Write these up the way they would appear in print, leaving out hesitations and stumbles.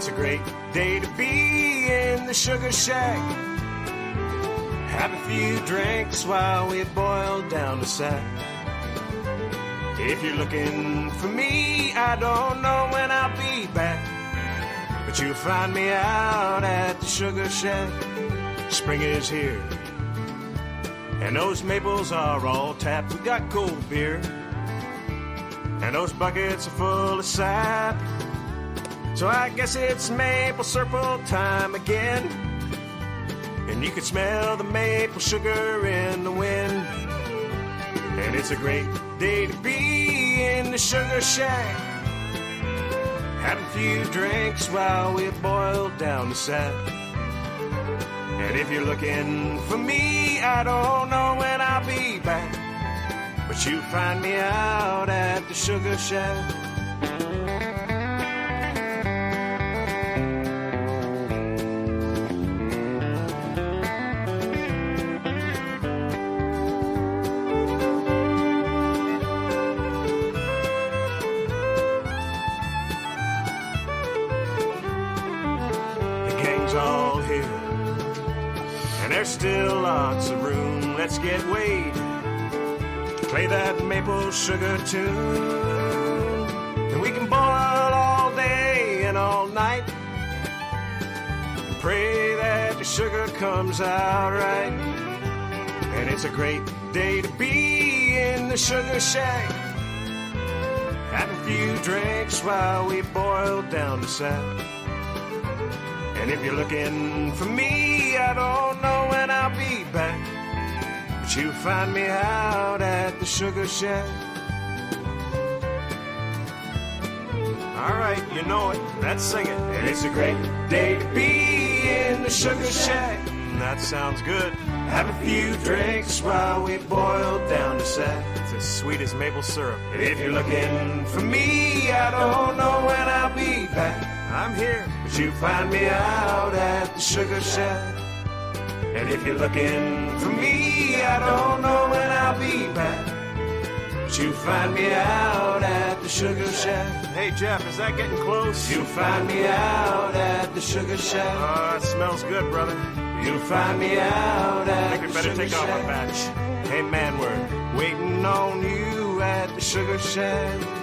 it's a great day to be in the Sugar Shack. Have a few drinks while we boil down the sack. If you're looking for me, I don't know when I'll be back, but you'll find me out at the Sugar Shack. Spring is here, and those maples are all tapped. We got cold beer, and those buckets are full of sap. So I guess it's maple syrup time again, and you can smell the maple sugar in the wind. And it's a great day to be in the Sugar Shack. Have a few drinks while we boil down the sack. And if you're looking for me, I don't know when I'll be back, but you'll find me out at the Sugar Shack. All here, and there's still lots of room. Let's get Wade, play that maple sugar tune, and we can boil all day and all night, and pray that the sugar comes out right. And it's a great day to be in the Sugar Shack. Have a few drinks while we boil down the sack. And if you're looking for me, I don't know when I'll be back, but you'll find me out at the Sugar Shack. All right, you know it, let's sing it. And it's a great day to be in the Sugar Shack. That sounds good. Have a few drinks while we boil down the sack. It's as sweet as maple syrup. And if you're looking for me, I don't know when I'll be back. I'm here, but you find me out at the Sugar Shack. And if you're looking for me, I don't know when I'll be back, but you find me out at the Sugar Shack. Hey Jeff, is that getting close? You'll find me out at the Sugar Shack. Oh, it smells good, brother. You'll find me out at the Sugar Shack. I think we better take off a batch. Hey man, we're waiting on you at the Sugar Shack.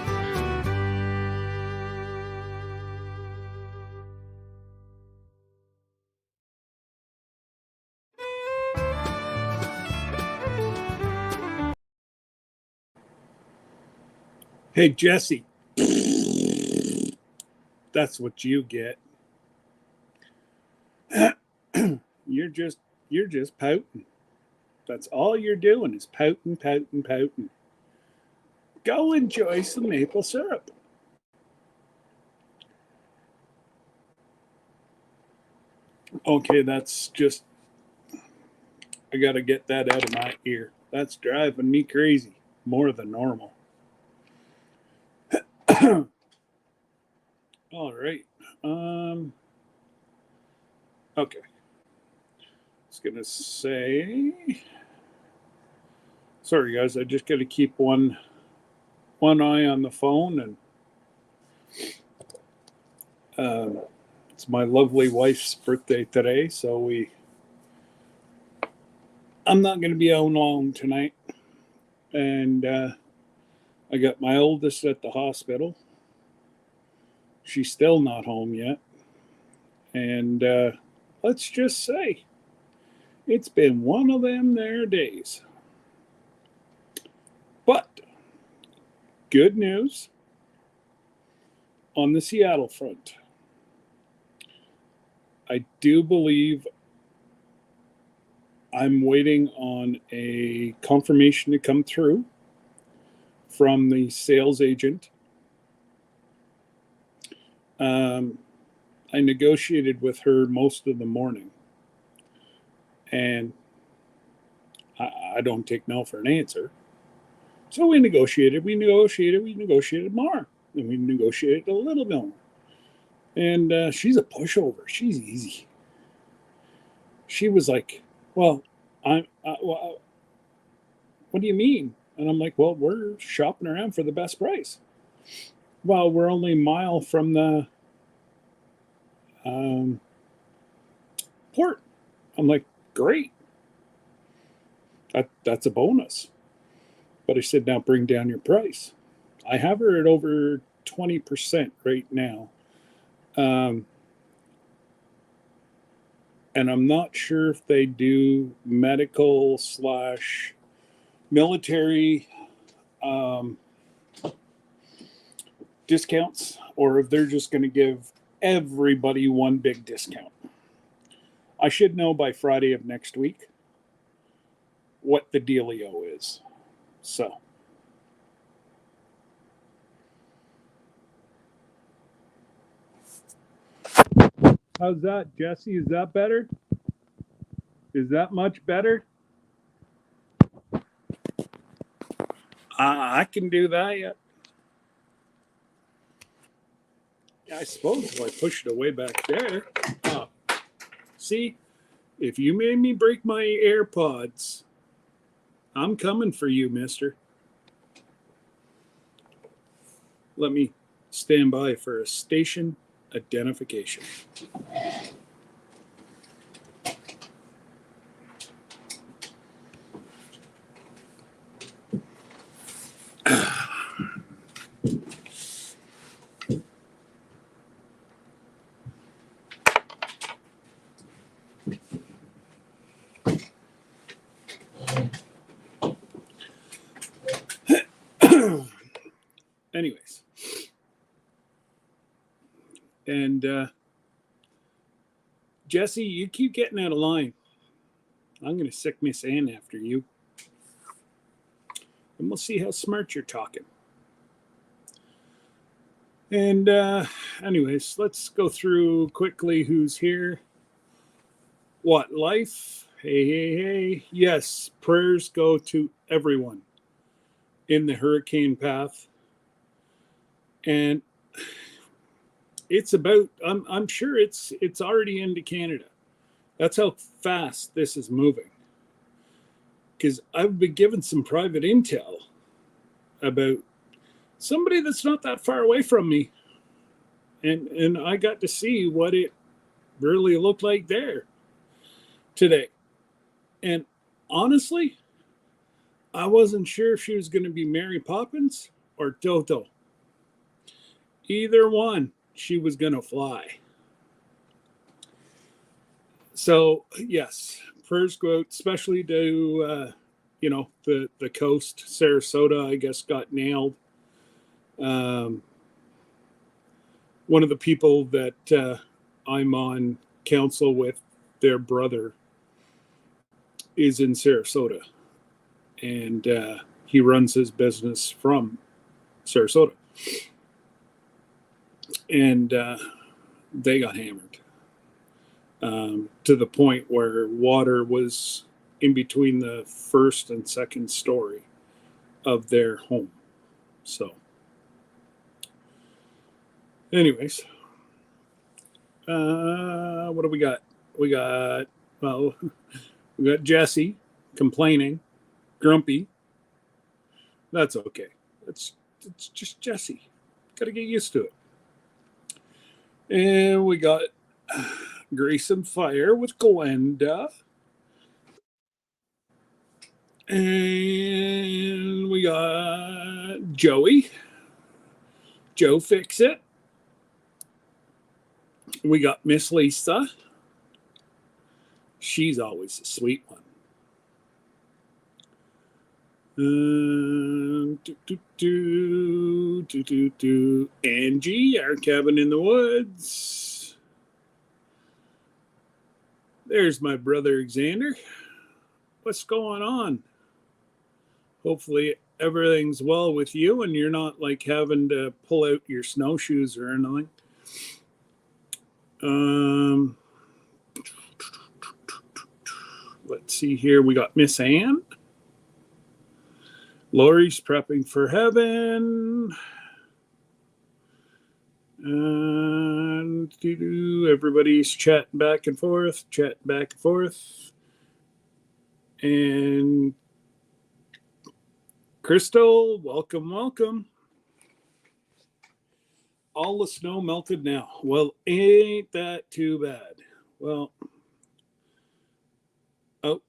Hey, Jesse, that's what you get. You're just pouting. That's all you're doing is pouting. Go enjoy some maple syrup. Okay, that's just, I got to get that out of my ear. That's driving me crazy, more than normal. All right. Okay. I was gonna say, sorry guys, I just got to keep one eye on the phone, and it's my lovely wife's birthday today, so I'm not going to be out long tonight, and I got my oldest at the hospital. She's still not home yet. And let's just say, it's been one of them there days. But good news on the Seattle front. I do believe I'm waiting on a confirmation to come through from the sales agent. I negotiated with her most of the morning, and I don't take no for an answer. So we negotiated more, and we negotiated a little bit more. And she's a pushover. She's easy. She was like, well, what do you mean? And I'm like, well, we're shopping around for the best price. Well, we're only a mile from the port. I'm like, great. That's a bonus. But I said, now bring down your price. I have her at over 20% right now. And I'm not sure if they do medical / military discounts, or if they're just going to give everybody one big discount. I should know by Friday of next week what the dealio is. So. How's that, Jesse? Is that better? Is that much better? I can do that yet. I suppose if I push it away back there. See, if you made me break my AirPods, I'm coming for you, mister. Let me stand by for a station identification. Anyways. And Jesse, you keep getting out of line. I'm going to sick Miss Ann after you. And we'll see how smart you're talking. And anyways, let's go through quickly who's here. What, life? Hey. Yes, prayers go to everyone in the hurricane path. And it's about, I'm sure it's already into Canada. That's how fast this is moving. Because I've been given some private intel about somebody that's not that far away from me. And I got to see what it really looked like there today. And honestly, I wasn't sure if she was going to be Mary Poppins or Toto. Either one, she was going to fly. So, yes, prayers go out, especially to, the coast. Sarasota, I guess, got nailed. One of the people that I'm on council with, their brother, is in Sarasota. And he runs his business from Sarasota. And they got hammered. To the point where water was in between the first and second story of their home. So, anyways, what do we got? We got Jesse complaining, grumpy. That's okay. It's just Jesse. Got to get used to it. And we got Grace and Fire with Glenda. And we got Joey. Joe Fix It. We got Miss Lisa. She's always a sweet one. Angie, our cabin in the woods. There's my brother Xander. What's going on? Hopefully everything's well with you and you're not like having to pull out your snowshoes or anything. Let's see here. We got Miss Ann. Lori's prepping for heaven. And everybody's chatting back and forth. And Crystal, welcome. all the snow melted now. Well, ain't that too bad? Well, oh,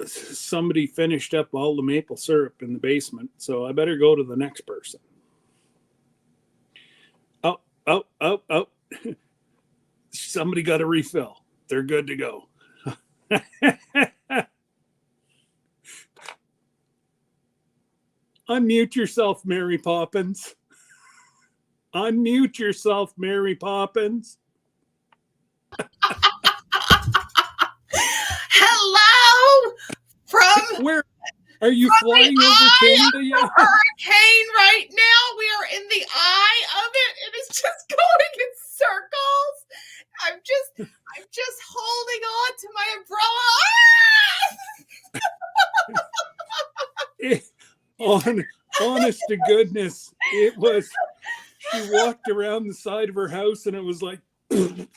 somebody finished up all the maple syrup in the basement, so I better go to the next person. Oh. Somebody got a refill. They're good to go. Unmute yourself, Mary Poppins. Unmute yourself, Mary Poppins. Hello from Where are you flying over Canada yet? hurricane right now. We are in the eye of it. It is just going in circles. I'm just holding on to my umbrella. Honest to goodness, it was. She walked around the side of her house, and it was like there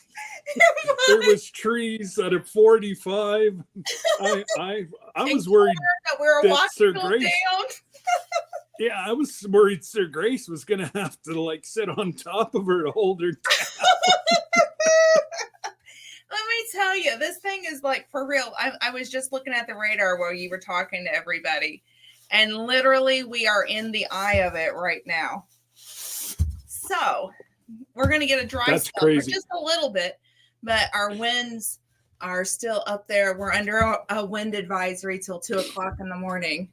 was trees at a 45. I was worried that we were that Sir watching Grace. down. Yeah, I was worried Sir Grace was gonna have to like sit on top of her to hold her down. Let me tell you, this thing is like for real. I was just looking at the radar while you were talking to everybody, and literally we are in the eye of it right now. So we're going to get a dry That's spell for crazy. just a little bit, but our winds are still up there. We're under a wind advisory till 2:00 in the morning.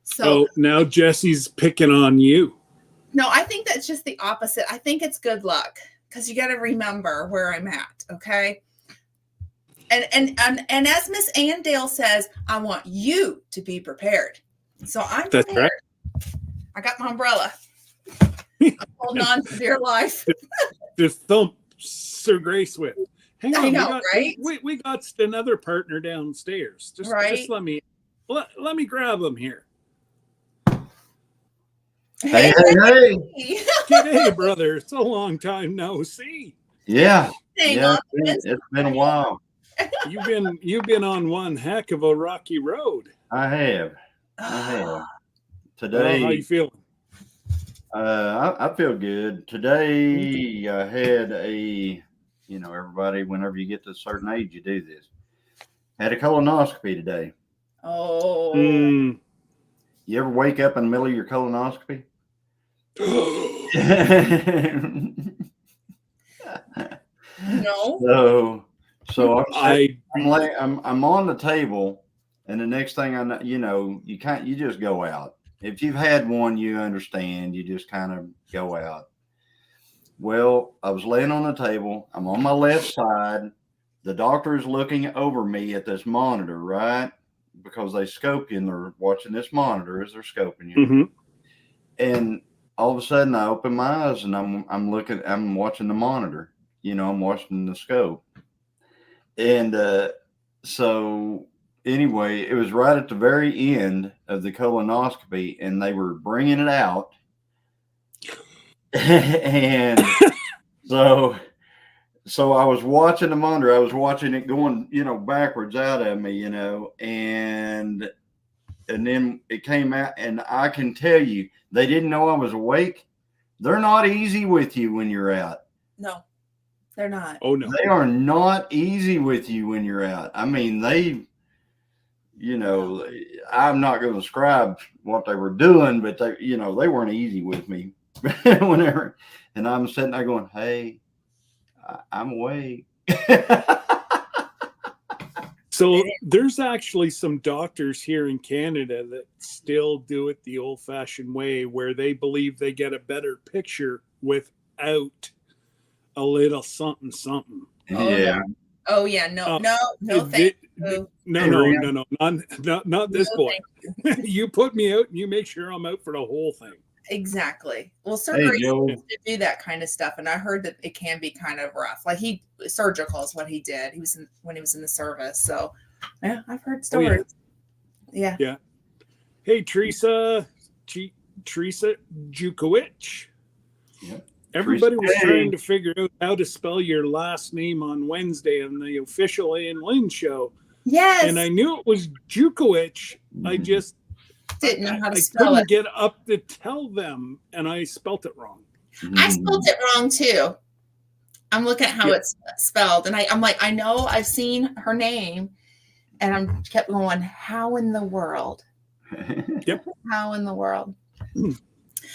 So now Jesse's picking on you. no, I think that's just the opposite. I think it's good luck because you got to remember where I'm at. Okay. And as Miss Andale says, I want you to be prepared. So I'm That's prepared. right. I got my umbrella. I'm holding on for dear life. Just thump Sir Grace with. Hang on, I know, right? We got another partner downstairs. Just let me grab him here. Hey. G'day, brother. It's a long time no see. Yeah. Hang Yeah, on. it's been a while. You've been on one heck of a rocky road. I have. Well, Today, how you feeling? I feel good. Today, I had everybody, whenever you get to a certain age, you do this. Had a colonoscopy today. Oh. Mm. You ever wake up in the middle of your colonoscopy? No. So I I'm on the table, and the next thing I know, you just go out. If you've had one, you understand. You just kind of go out. Well, I was laying on the table. I'm on my left side. The doctor is looking over me at this monitor, right? Because they scope you and they're watching this monitor as they're scoping you. Mm-hmm. And all of a sudden I open my eyes and I'm watching the monitor. I'm watching the scope. And so anyway, it was right at the very end of the colonoscopy and they were bringing it out. And so I was watching the monitor. I was watching it going, backwards out of me, and then it came out, and I can tell you, they didn't know I was awake. They're not easy with you when you're out. No, they're not. Oh no, they are not easy with you when you're out. I mean, I'm not going to describe what they were doing, but they weren't easy with me whenever. And I'm sitting there going, hey, I'm awake. So there's actually some doctors here in Canada that still do it the old-fashioned way, where they believe they get a better picture without a little something. Yeah. Oh yeah. No, thank you. No, not this boy. You put me out and you make sure I'm out for the whole thing. Exactly. Well, Sir Hey, Grace Joe. used to do that kind of stuff, and I heard that it can be kind of rough. Like surgical is what he did. When he was in the service. So, yeah, I've heard stories. Oh, yeah. Hey, Teresa Jukowicz. Yeah. Everybody was Teresa. trying to figure out how to spell your last name on Wednesday on the official Ann Lynn show. Yes. And I knew it was Jukowicz. I just didn't know how to I spell couldn't it. get up to tell them, and I spelt it wrong. I spelled it wrong too. I'm looking at how Yeah. it's spelled, and I'm like, I know I've seen her name, and I'm kept going, how in the world? How in the world?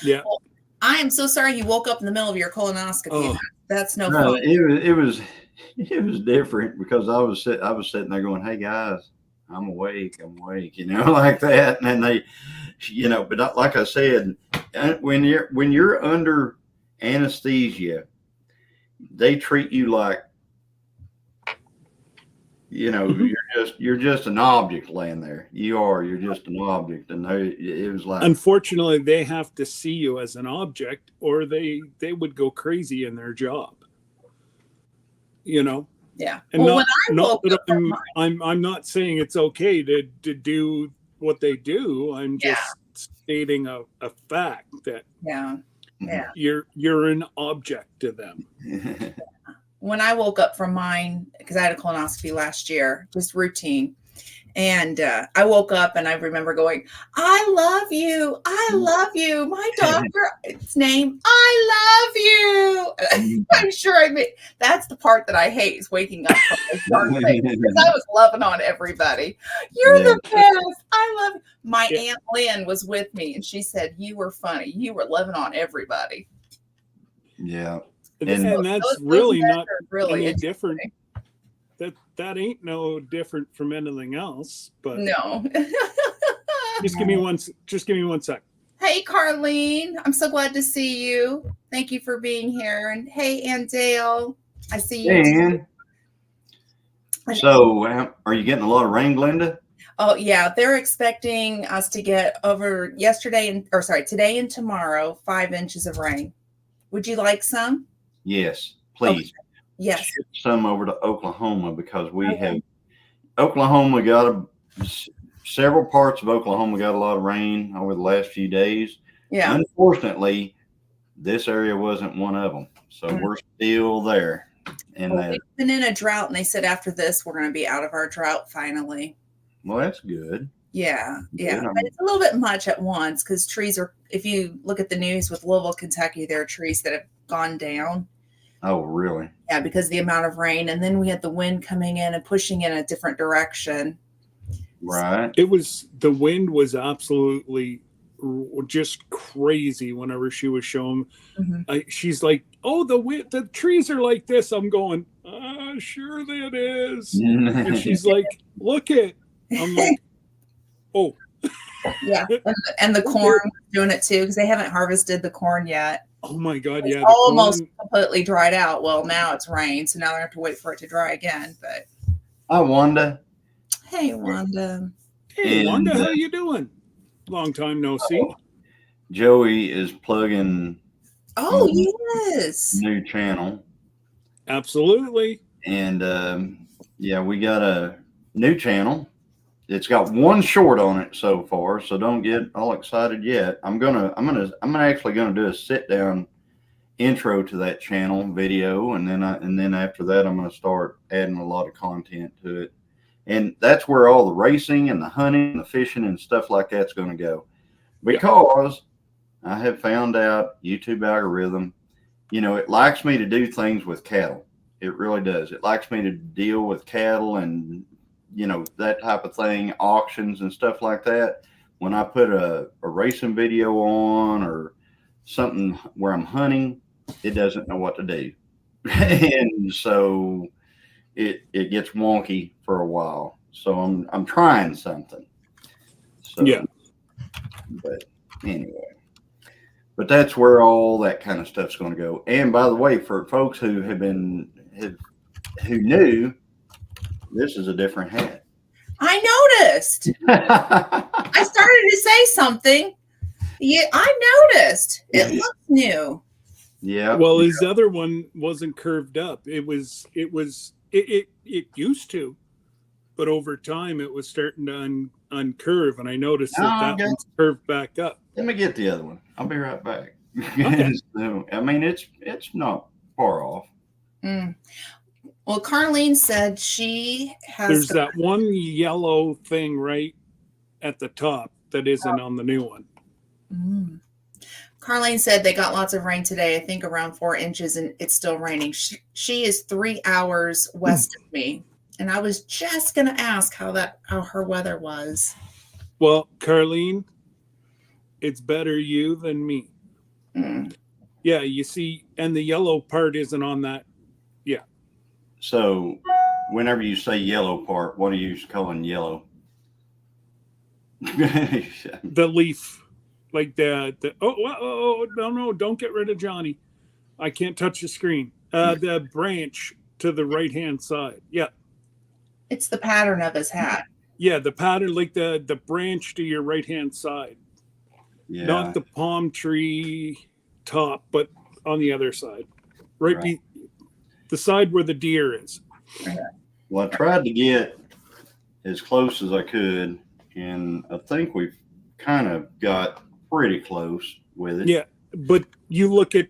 Yeah. Well, I am so sorry you woke up in the middle of your colonoscopy. Oh. That's no No, fun. it was different because I was sitting there going, "Hey guys, I'm awake, like that." And then they, but like I said, when you're under anesthesia, they treat you like, you're just an object laying there. You're just an object, and it was like, Unfortunately, they have to see you as an object, or they would go crazy in their job. Yeah. And well, not that I'm not saying it's okay to do what they do. I'm just stating a fact that you're an object to them. When I woke up from mine, because I had a colonoscopy last year, just routine. And I woke up and I remember going, I love you. I love you. My doctor's name, I love you. I'm sure that's the part that I hate, is waking up from this dark place, because I was loving on everybody. You're the best. I love you. My Aunt Lynn was with me, and she said, you were funny. You were loving on everybody. Yeah. And that's really not any different. That ain't no different from anything else. But no. Just give me one sec. Hey, Carlene, I'm so glad to see you. Thank you for being here. And hey, Ann Dale, I see you. Hey, Ann. So, are you getting a lot of rain, Glenda? Oh yeah, they're expecting us to get over today and tomorrow 5 inches of rain. Would you like some? Yes, please. Okay. Yes. Ship some over to Oklahoma, because we have Oklahoma got several parts of Oklahoma got a lot of rain over the last few days. Yeah. Unfortunately, this area wasn't one of them, so we're still there. And we've been in a drought, and they said after this we're going to be out of our drought finally. Well, that's good. Yeah. But it's a little bit much at once, because trees are. If you look at the news with Louisville, Kentucky, there are trees that have gone down. Oh, really? Yeah, because of the amount of rain. And then we had the wind coming in and pushing in a different direction. Right. The wind was absolutely just crazy whenever she was showing. She's like, oh, the trees are like this. I'm going, sure that is. And she's like, look it. I'm like, oh. Yeah. And the corn doing it too, because they haven't harvested the corn yet. Oh my God! It's yeah, almost completely dried out. Well, now it's rain, so now they have to wait for it to dry again. But hi, Wanda. Hey, Wanda. Hey, Wanda, how you doing? Long time no see. Joey is plugging. Oh yes. New channel. Absolutely. And we got a new channel. It's got one short on it so far, so don't get all excited yet. I'm actually gonna do a sit down intro to that channel video, and then after that I'm gonna start adding a lot of content to it, and that's where all the racing and the hunting and the fishing and stuff like that's gonna go, because I have found out YouTube algorithm, it likes me to do things with cattle. It really does. It likes me to deal with cattle and that type of thing, auctions and stuff like that. When I put a racing video on or something where I'm hunting, it doesn't know what to do. And so it gets wonky for a while. So I'm trying something. So, yeah. But anyway, that's where all that kind of stuff's going to go. And by the way, for folks who who knew, this is a different hat. I noticed. I started to say something. Yeah, I noticed. It looks new. Yeah. Well, his other one wasn't curved up. It used to, but over time it was starting to uncurve, and I noticed that one's curved back up. Let me get the other one. I'll be right back. Okay. So, I mean, it's not far off. Well, Carlene said she has. There's that one yellow thing right at the top that isn't on the new one. Carlene said they got lots of rain today. I think around 4 inches, and it's still raining. She is 3 hours west of me, and I was just gonna ask how her weather was. Well, Carlene, it's better you than me. Mm. Yeah, you see, and the yellow part isn't on that. Yeah. So, whenever you say yellow part, what are you calling yellow? The leaf, like the no, don't get rid of Johnny. I can't touch the screen. The branch to the right hand side. Yeah. It's the pattern of his hat. Yeah, the pattern, like the branch to your right hand side. Yeah. Not the palm tree top, but on the other side. Right. The side where the deer is. Well, I tried to get as close as I could, and I think we've kind of got pretty close with it. Yeah, but you look at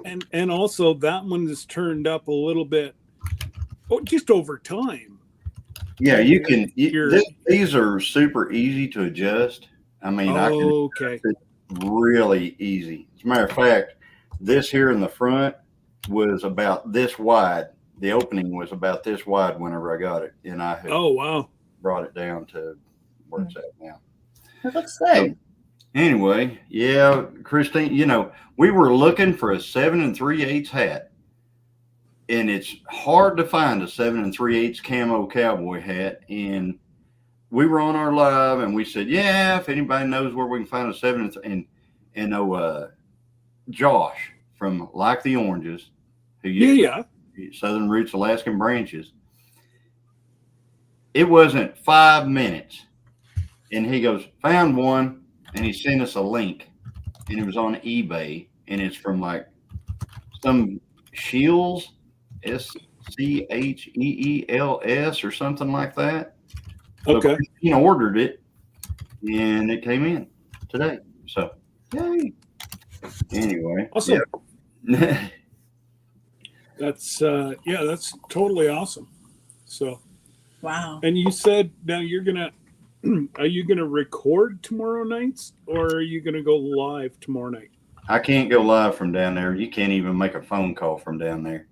and also that one is turned up a little bit, just over time. Yeah, you can. These are super easy to adjust. I mean, I can adjust it really easy. As a matter of fact, this here in the front was about this wide. The opening was about this wide whenever I got it, and I had brought it down to where it's at now. It looks good. So, anyway, yeah, Christine, you know, we were looking for a 7 3/8 hat, and it's hard to find a 7 3/8 camo cowboy hat. And we were on our live, and we said, yeah, if anybody knows where we can find a 7 and Josh from Like the Oranges, who Southern Roots Alaskan Branches. It wasn't 5 minutes, and he goes, found one, and he sent us a link, and it was on eBay, and it's from like some Scheels, SCHEELS or something like that. Okay. So he ordered it, and it came in today. So, yay. Anyway. Awesome. Yeah. That's that's totally awesome. So, wow. And you said now you're gonna are you gonna record tomorrow nights, or are you gonna go live tomorrow night? I can't go live from down there. You can't even make a phone call from down there.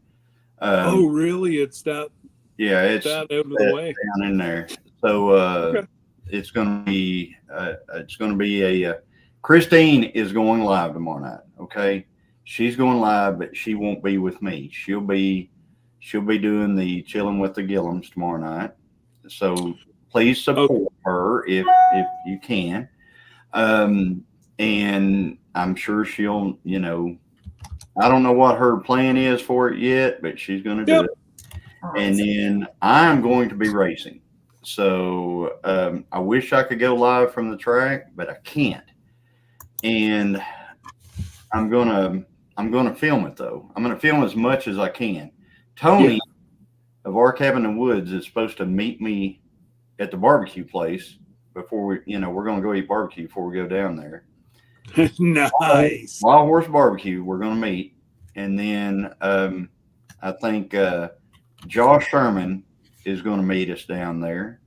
Oh, really? It's that? Yeah, it's that out of the way down in there. So it's going to be a Christine is going live tomorrow night. Okay, she's going live, but she won't be with me. She'll be doing the Chilling with the Gillums tomorrow night. So please support her if you can. And I'm sure she'll, I don't know what her plan is for it yet, but she's going to do it. And then I'm going to be racing. So I wish I could go live from the track, but I can't. And I'm gonna film it though. I'm gonna film as much as I can. Tony of Our Cabin in the Woods is supposed to meet me at the barbecue place before we're gonna go eat barbecue before we go down there. Nice. Wild Horse Barbecue, we're gonna meet. And then I think Josh Sherman is gonna meet us down there.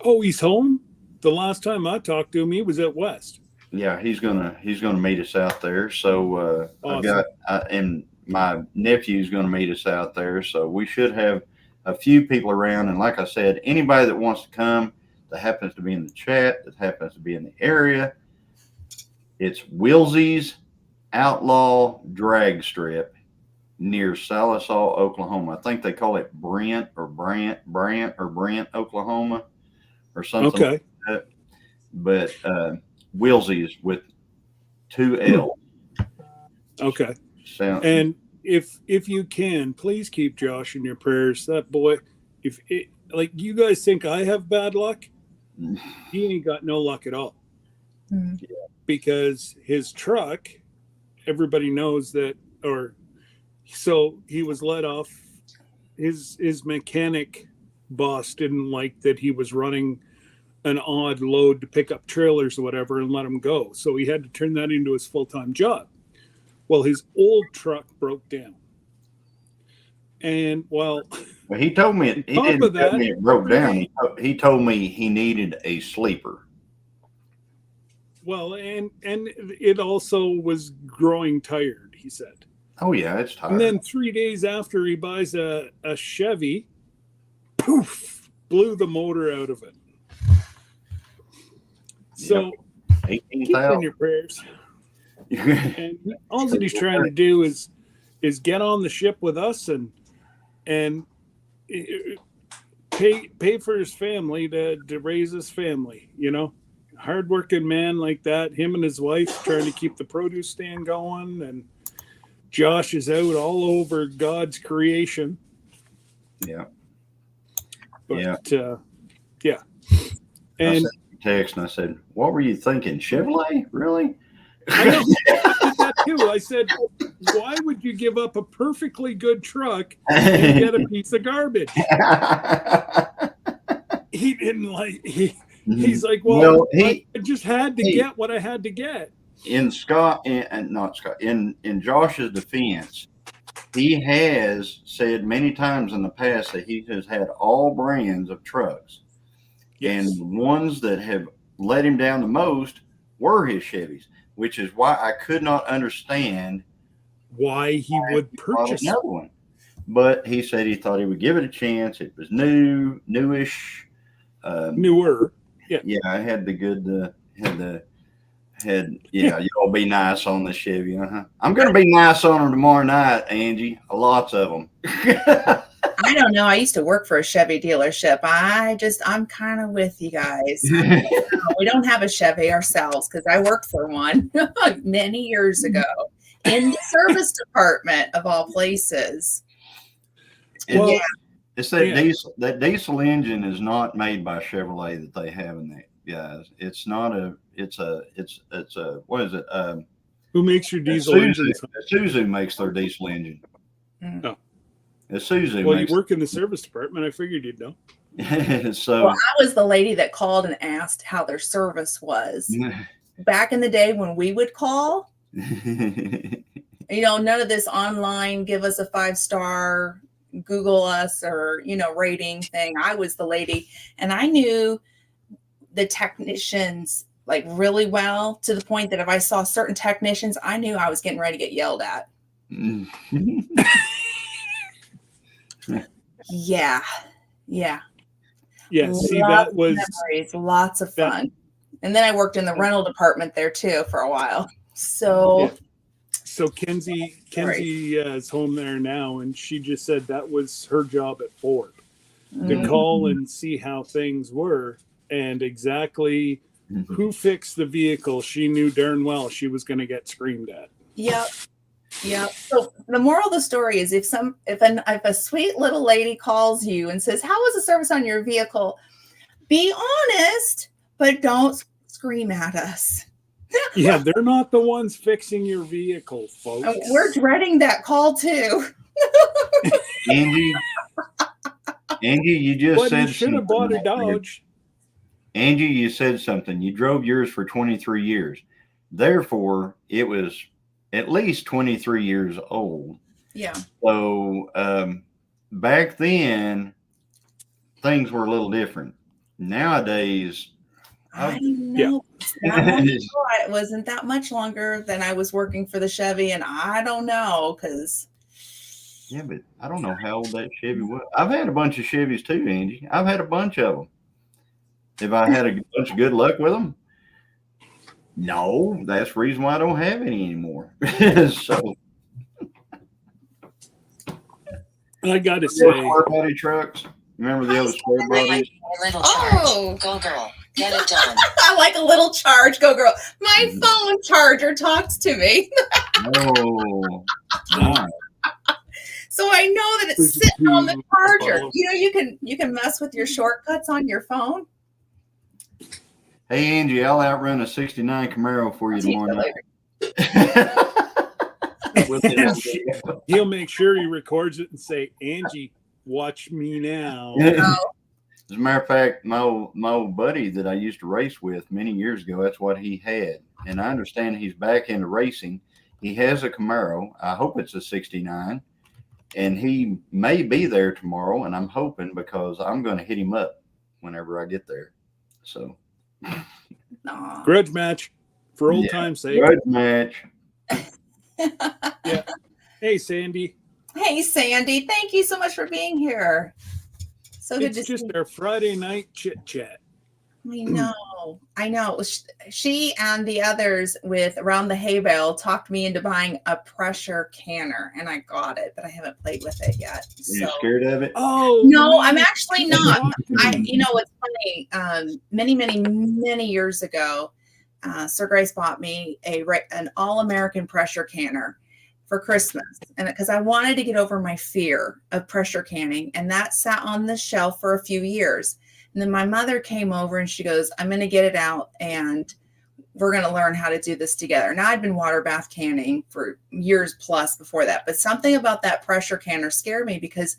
Oh, he's home? The last time I talked to him, he was at West. Yeah, he's gonna meet us out there. So awesome. And my nephew's gonna meet us out there. So we should have a few people around. And like I said, anybody that wants to come, that happens to be in the chat, that happens to be in the area, it's Wilsey's Outlaw Drag Strip near Salisaw, Oklahoma. I think they call it Brent, Oklahoma, or something. Okay. Like that. But Wilsey's with 2 L. Okay. And if you can, please keep Josh in your prayers. That boy, if you guys think I have bad luck, he ain't got no luck at all. Mm-hmm. Because his truck, everybody knows that, so he was let off. His mechanic boss didn't like that he was running an odd load to pick up trailers or whatever and let him go. So he had to turn that into his full-time job. Well, his old truck broke down. And he told me he didn't tell me it broke down. He told me he needed a sleeper. Well, and it also was growing tired, he said. Oh yeah, it's tired. And then 3 days after he buys a Chevy, poof, blew the motor out of it. So keep in 18,000. your prayers. And all that he's trying to do is get on the ship with us and pay for his family to raise his family, you know. Hardworking man like that, him and his wife trying to keep the produce stand going, and Josh is out all over God's creation. Yeah. But Yeah. yeah. I And sent you a text and I said, "What were you thinking? Chevrolet? Really?" I know, I did that too. I said, why would you give up a perfectly good truck and get a piece of garbage? He didn't like he's like, well I just had to get what I had to get. In Josh's defense, he has said many times in the past that he has had all brands of trucks. Yes. And the ones that have let him down the most were his Chevys, which is why I could not understand why he would purchase another one. But he said he thought he would give it a chance. It was newish. Newer. Yeah, I had the good, y'all be nice on the Chevy. I'm going to be nice on them tomorrow night, Angie. Lots of them. I don't know. I used to work for a Chevy dealership. I'm kind of with you guys. We don't have a Chevy ourselves because I worked for one many years ago in the service department of all places. Well, It's that diesel engine is not made by Chevrolet that they have in that, guys. It's not it's a what is it? Who makes your diesel engine? Isuzu makes their diesel engine. Oh. Isuzu. Well, you work in the service department. I figured you'd know. So well, I was the lady that called and asked how their service was. Back in the day when we would call, none of this online, give us a 5-star, Google us or, rating thing. I was the lady and I knew the technicians like really well to the point that if I saw certain technicians, I knew I was getting ready to get yelled at. Yeah. See, that was memories, lots of fun. And then I worked in the rental department there too for a while. So Kenzie is home there now, and she just said that was her job at Ford to call and see how things were and exactly who fixed the vehicle. She knew darn well she was going to get screamed at. Yep. So the moral of the story is if a sweet little lady calls you and says, "How was the service on your vehicle?" Be honest, but don't scream at us. Yeah, they're not the ones fixing your vehicle, folks. We're dreading that call too. Angie, you just said you should have bought a Dodge. Angie, you said something. You drove yours for 23 years. Therefore, it was at least 23 years old. Yeah. So back then, things were a little different. Nowadays, I know. It wasn't that much longer than I was working for the Chevy, and I don't know because. Yeah, but I don't know how old that Chevy was. I've had a bunch of Chevys too, Angie. I've had a bunch of them. Have I had a bunch of good luck with them? No, that's the reason why I don't have any anymore. So I got to say, square body trucks. Remember the other square bodies? Oh, go girl, get it done. I like a little charge. Go girl. My phone charger talks to me. Oh, nice. So I know that it's sitting on the charger. You can mess with your shortcuts on your phone. Hey Angie, I'll outrun a '69 Camaro for you tomorrow night. He'll make sure he records it and say, "Angie, watch me now." As a matter of fact, my old buddy that I used to race with many years ago, that's what he had. And I understand he's back into racing. He has a Camaro. I hope it's a '69. And he may be there tomorrow. And I'm hoping because I'm going to hit him up whenever I get there. So. Grudge match. for old Yeah. time's sake. Good match. Hey, Sandy. Hey, Sandy. Thank you so much for being here. So good It's to just see our Friday night chit chat. I know. I know. She and the others with Around the Hay Bale talked me into buying a pressure canner, and I got it, but I haven't played with it yet. Are you So scared of it? Oh no, I'm man. actually not. Talk to me. You know what's funny? Many years ago, Sir Grace bought me an all-American pressure canner for Christmas, and because I wanted to get over my fear of pressure canning, and that sat on the shelf for a few years. And then my mother came over and she goes, I'm going to get it out and we're going to learn how to do this together. Now, I'd been water bath canning for years plus before that, but something about that pressure canner scared me because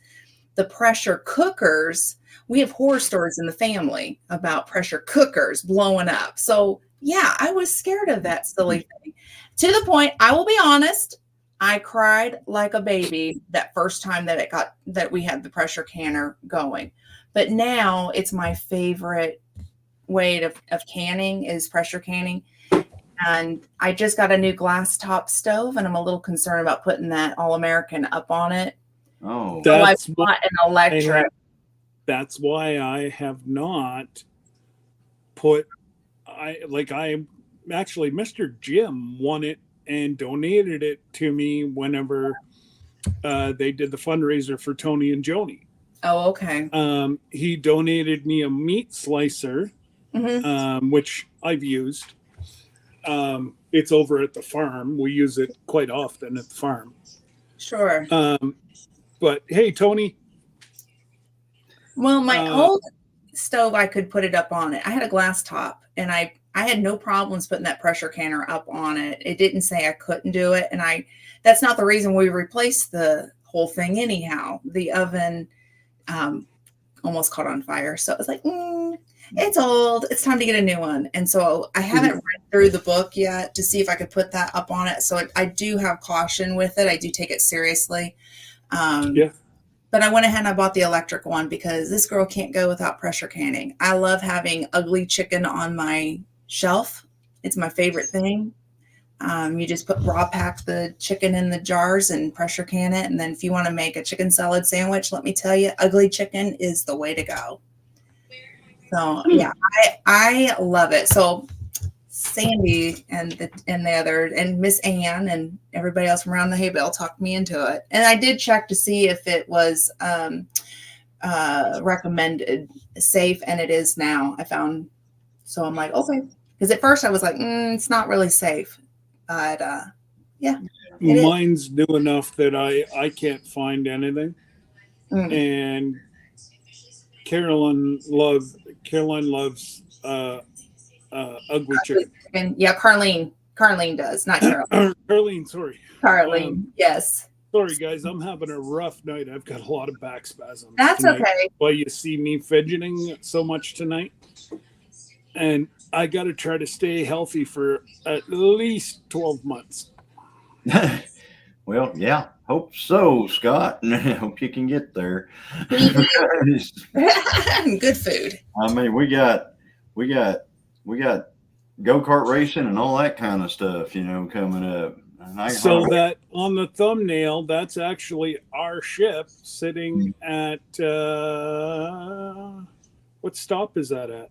the pressure cookers, we have horror stories in the family about pressure cookers blowing up. So yeah, I was scared of that silly thing, to the point, I will be honest, I cried like a baby that first time that we had the pressure canner going. But now it's my favorite way of canning is pressure canning. And I just got a new glass top stove, and I'm a little concerned about putting that All-American up on it. Oh, So I That's bought an electric. That's why I have not put. Actually, Mr. Jim won it and donated it to me whenever they did the fundraiser for Tony and Joni. Oh, okay. He donated me a meat slicer, which I've used. It's over at the farm. We use it quite often at the farm. Sure. But hey, Tony. Well, my old stove, I could put it up on it. I had a glass top, and I had no problems putting that pressure canner up on it. It didn't say I couldn't do it, and that's not the reason we replaced the whole thing anyhow. The oven almost caught on fire, so it was like, it's old. It's time to get a new one. And so I haven't read through the book yet to see if I could put that up on it. So I do have caution with it. I do take it seriously. But I went ahead and I bought the electric one because this girl can't go without pressure canning. I love having ugly chicken on my shelf. It's my favorite thing. You just raw pack the chicken in the jars and pressure can it. And then if you want to make a chicken salad sandwich, let me tell you, ugly chicken is the way to go. So yeah, I love it. So Sandy and Miss Ann and everybody else from Around the Hay Bale talked me into it. And I did check to see if it was recommended safe, and it is now. I found, so I'm like, okay. Because at first I was like, it's not really safe. But yeah. Mine's new enough that I can't find anything. And Caroline loves ugly chicken. Yeah, Carlene does, not Caroline. Carlene, sorry. Carlene, yes. Sorry, guys, I'm having a rough night. I've got a lot of back spasms. That's tonight. okay. Why you see me fidgeting so much tonight? And I got to try to stay healthy for at least 12 months. Well, yeah, hope so, Scott. Hope you can get there. Good food. I mean, we got go-kart racing and all that kind of stuff, coming up. So that on the thumbnail, that's actually our ship sitting at what stop is that at?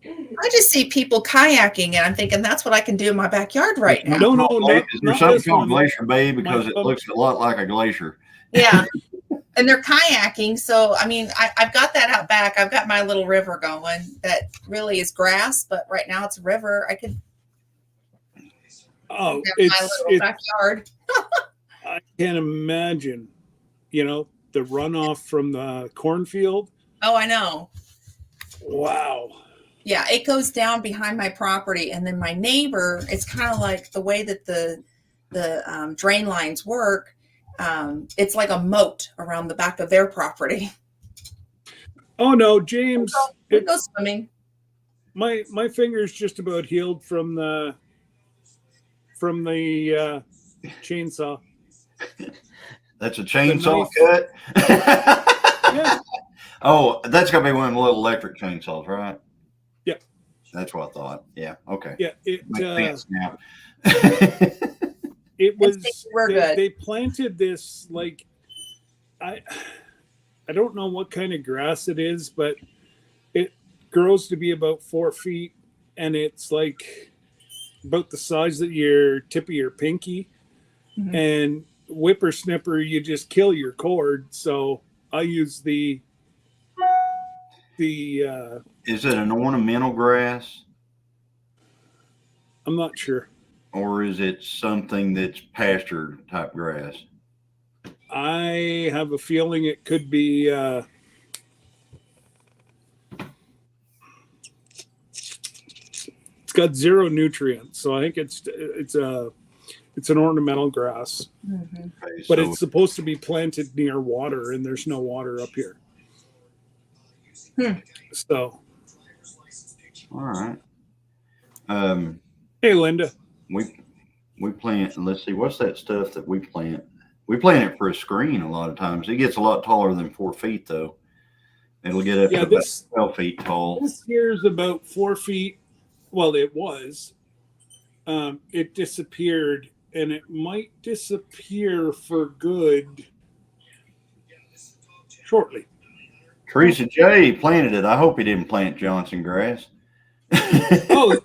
I just see people kayaking, and I'm thinking that's what I can do in my backyard right now. No, there's something called Glacier Bay because it looks a lot like a glacier. Yeah, and they're kayaking. So I mean, I've got that out back. I've got my little river going that really is grass, but right now it's a river. I could. Oh, my little backyard. I can't imagine, the runoff from the cornfield. Oh, I know. Wow. Yeah, it goes down behind my property, and then my neighbor. It's kind of like the way that the drain lines work. It's like a moat around the back of their property. Oh no, James! We go swimming. My finger's just about healed from the chainsaw. That's a chainsaw cut. Yeah. Oh, that's gonna be one of the little electric chainsaws, right? Yep. That's what I thought. Yeah. Okay. Yeah, Makes sense now. it was. We're good. They planted this like I don't know what kind of grass it is, but it grows to be about 4 feet, and it's like about the size of your tip of your pinky. Mhm. And whippersnipper, you just kill your cord. So I use the Is it an ornamental grass, I'm not sure. or is it something that's pasture type grass? I have a feeling it could be it's got 0 nutrients, so I think it's an ornamental grass, Mhm. Okay, but so it's supposed to be planted near water, and there's no water up here. Hmm. So, all right. hey, Linda. We plant. Let's see, what's that stuff that we plant? We plant it for a screen a lot of times. It gets a lot taller than 4 feet, though. It'll get up Yeah, to about 12 feet tall. This year's about 4 feet. Well, it was. It disappeared, and it might disappear for good shortly. Teresa J planted it. I hope he didn't plant Johnson grass. Oh,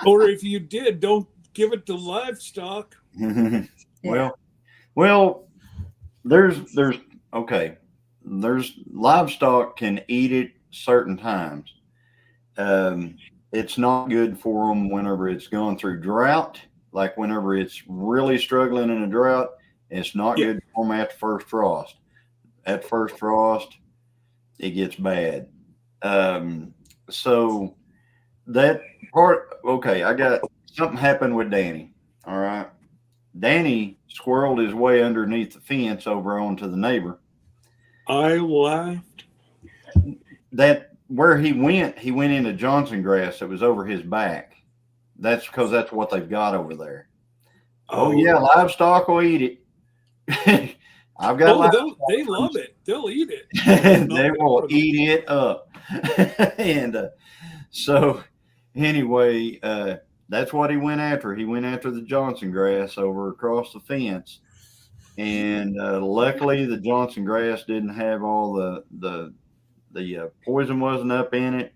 or if you did, don't give it to livestock. Well, there's okay. There's livestock can eat it certain times. It's not good for them whenever it's going through drought. Like whenever it's really struggling in a drought, it's not good for them after first frost. At first frost, it gets bad. So that part, okay, I got something happened with Danny. All right. Danny squirreled his way underneath the fence over onto the neighbor. I laughed. That where he went into Johnson grass that was over his back. That's because that's what they've got over there. Oh yeah, livestock will eat it. I've got. They love it. They'll eat it. They will eat it up. And so anyway, that's what he went after. He went after the Johnson grass over across the fence, and luckily the Johnson grass didn't have all the poison wasn't up in it.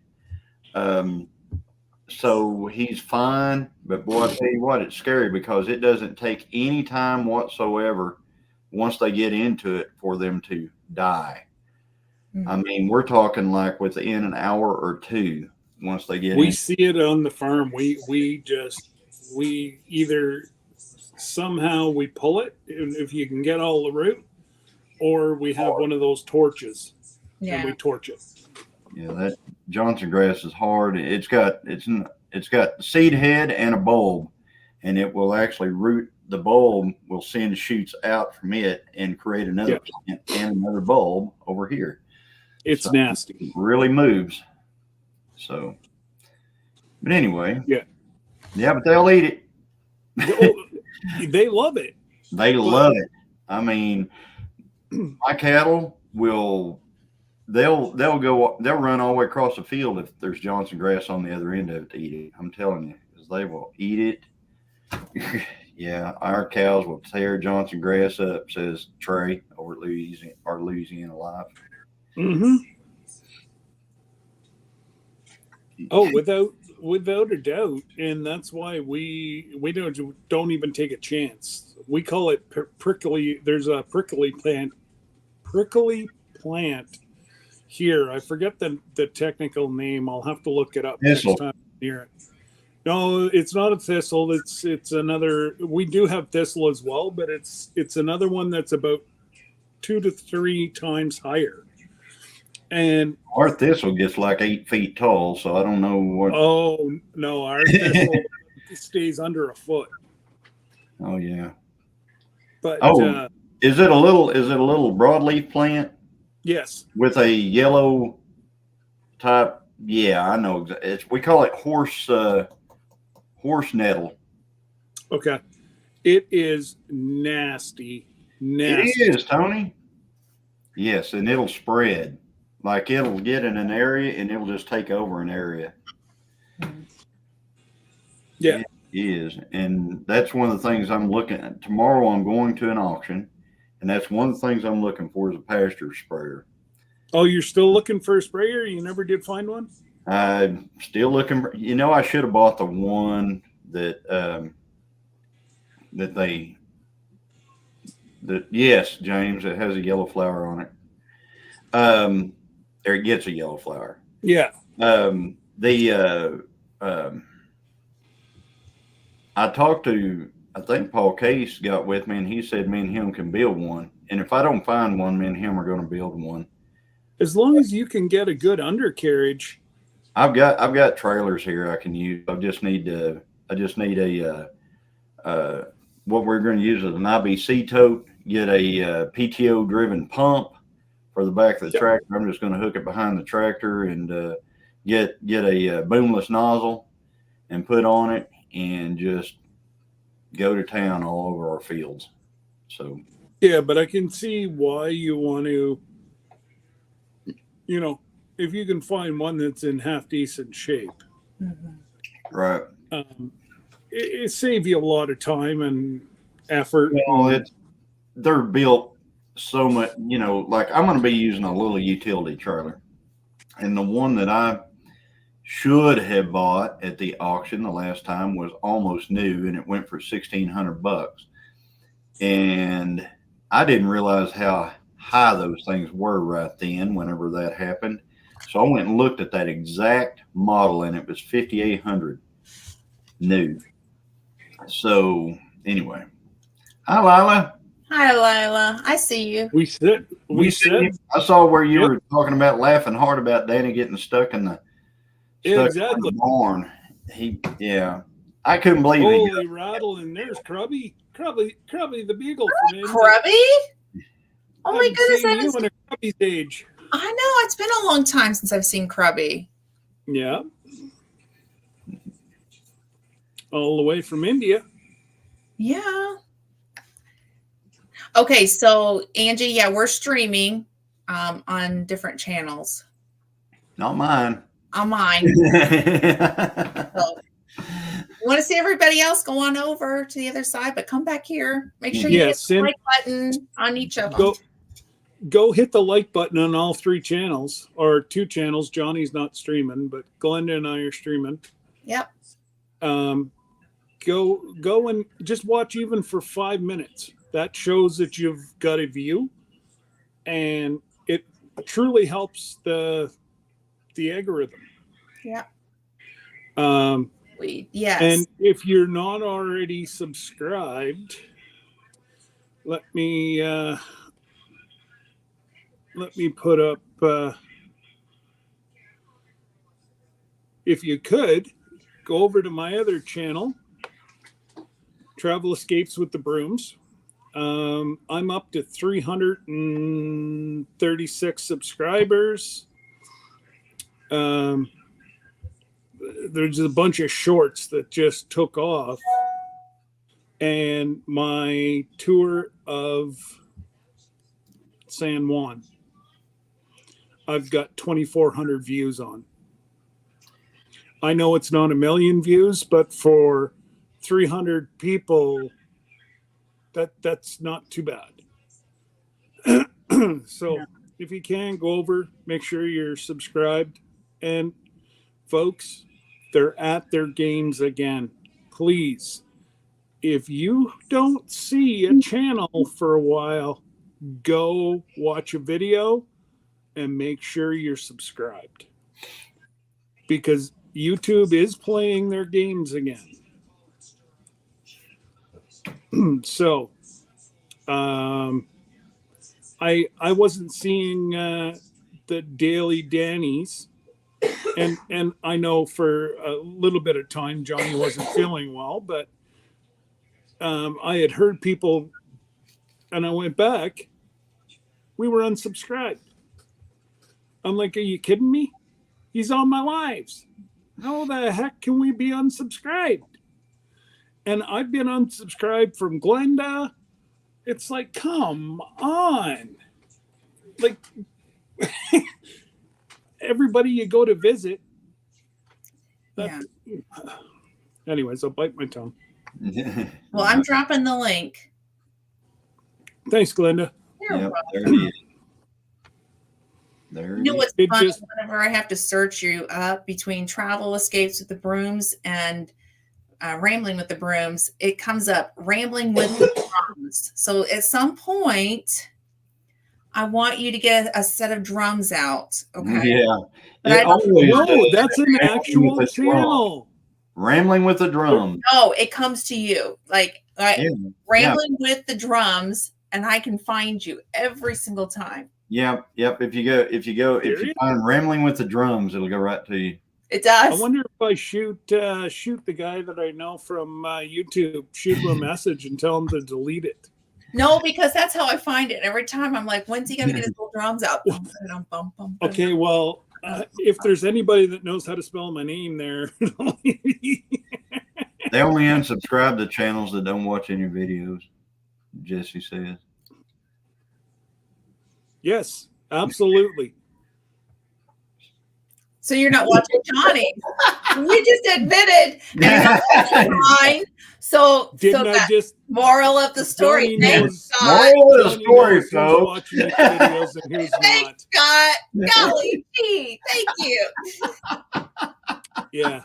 So he's fine. But boy, I tell you what, it's scary because it doesn't take any time whatsoever once they get into it for them to die. Mm-hmm. I mean, we're talking like within an hour or two once they get in. We see it on the farm. We either somehow we pull it if you can get all the root, or we have one of those torches and we torch it. Yeah, that Johnson grass is hard. It's got seed head and a bulb, and it will actually root. The bulb will send shoots out from it and create another plant and another bulb over here. It's nasty. It really moves. So, but anyway, but they'll eat it. They love it. They love it. I mean, my cattle will. They'll run all the way across the field if there's Johnson grass on the other end of it to eat it. I'm telling you, because they will eat it. Yeah, our cows will tear Johnson grass up, says Trey over at Louisiana Life. Mm-hmm. Oh, without a doubt, and that's why we don't even take a chance. We call it prickly. There's a prickly plant here. I forget the technical name. I'll have to look it up next time near it. No, it's not a thistle. It's another. We do have thistle as well, but it's another one that's about 2 to 3 times higher. And our thistle gets like 8 feet tall, so I don't know what. Oh no, our thistle stays under a foot. Oh yeah. But is it a little broadleaf plant? Yes. With a yellow type. Yeah, I know. We call it horse nettle. Okay. It is nasty. It is, Tony. Yes, and it'll spread. Like it'll get in an area and it'll just take over an area. Yeah. Is, and that's one of the things I'm looking at. Tomorrow I'm going to an auction, and that's one of the things I'm looking for is a pasture sprayer. Oh, you're still looking for a sprayer? You never did find one? I'm still looking for, I should have bought the one that yes, James, it has a yellow flower on it. Or it gets a yellow flower. Yeah. I talked to, I think Paul Case got with me, and he said me and him can build one. And if I don't find one, me and him are going to build one. As long as you can get a good undercarriage. I've got trailers here I can use. I just need a what we're going to use is an IBC tote. Get a PTO driven pump for the back of the tractor. I'm just going to hook it behind the tractor and get a boomless nozzle and put on it and just go to town all over our fields. So yeah, but I can see why you want to, if you can find one that's in half decent shape, right, it saves you a lot of time and effort. Well, they're built so much, like I'm going to be using a little utility trailer, and the one that I should have bought at the auction the last time was almost new, and it went for $1,600. And I didn't realize how high those things were right then whenever that happened. So I went and looked at that exact model, and it was 5,800 new. So anyway, hi Lila. Hi, Lila. I see you. We said. I saw where you were talking about laughing hard about Danny getting stuck in the barn. I couldn't believe it. Holy rattle, and there's Crubby the beagle. Crubby? Oh my goodness! I haven't seen you in a Crubby's age. I know, it's been a long time since I've seen Crubby. Yeah. All the way from India. Yeah. Okay, so Angie, yeah, we're streaming on different channels. Not mine. On mine. So, you want to see everybody else? Go on over to the other side, but come back here. Make sure you hit the like button on each of them. Go hit the like button on all 3 channels, or 2 channels. Johnny's not streaming, but Glenda and I are streaming. Yep. Go and just watch even for 5 minutes. That shows that you've got a view, and it truly helps the algorithm. Yeah. Yes. And if you're not already subscribed, let me put up. If you could go over to my other channel, Travel Escapes with the Brooms. I'm up to 336 subscribers. There's a bunch of shorts that just took off, and my tour of San Juan, I've got 2,400 views on. I know it's not a million views, but for 300 people, that's not too bad. So if you can, go over, make sure you're subscribed. And folks, they're at their games again. Please, if you don't see a channel for a while, go watch a video and make sure you're subscribed, because YouTube is playing their games again. So I wasn't seeing the Daily Dannies, and I know for a little bit of time Johnny wasn't feeling well, but I had heard people, and I went back, we were unsubscribed. I'm like, are you kidding me? He's on my lives. How the heck can we be unsubscribed? And I've been unsubscribed from Glenda. It's like, come on. Like, everybody you go to visit, That, anyways, I'll bite my tongue. Well, I'm dropping the link. Thanks, Glenda. You're Yep, welcome. there it is. There You know it is. what's It funny? just- Whenever I have to search you up between travel escapes with the brooms and rambling with the brooms, it comes up rambling with the drums. So at some point, I want you to get a set of drums out. Okay. Yeah. But It I don't always No, does. that's an Rambling actual with the drum. channel. Rambling with the drum. know. It comes to you like Yeah. rambling with the drums, and I can find you every single time. Yep. If you find Rambling with the Drums, it'll go right to you. It I does. wonder if I shoot the guy that I know from YouTube, shoot him a message and tell him to delete it. No, because that's how I find it. Every time I'm like, when's he going to get his little drums out? Bum, bum, bum, bum, bum. Okay, well, if there's anybody that knows how to spell my name there, They only unsubscribe to channels that don't watch any videos, Jesse says. yes, absolutely. So you're not watching Johnny. We just admitted and you're not watching mine. So Didn't I that just moral of the story. Johnny Thanks, knows- Scott. Moral of the Johnny story, knows who's folks. watching these videos and who's Thanks, not? Scott. Golly gee. Thank you. Yeah.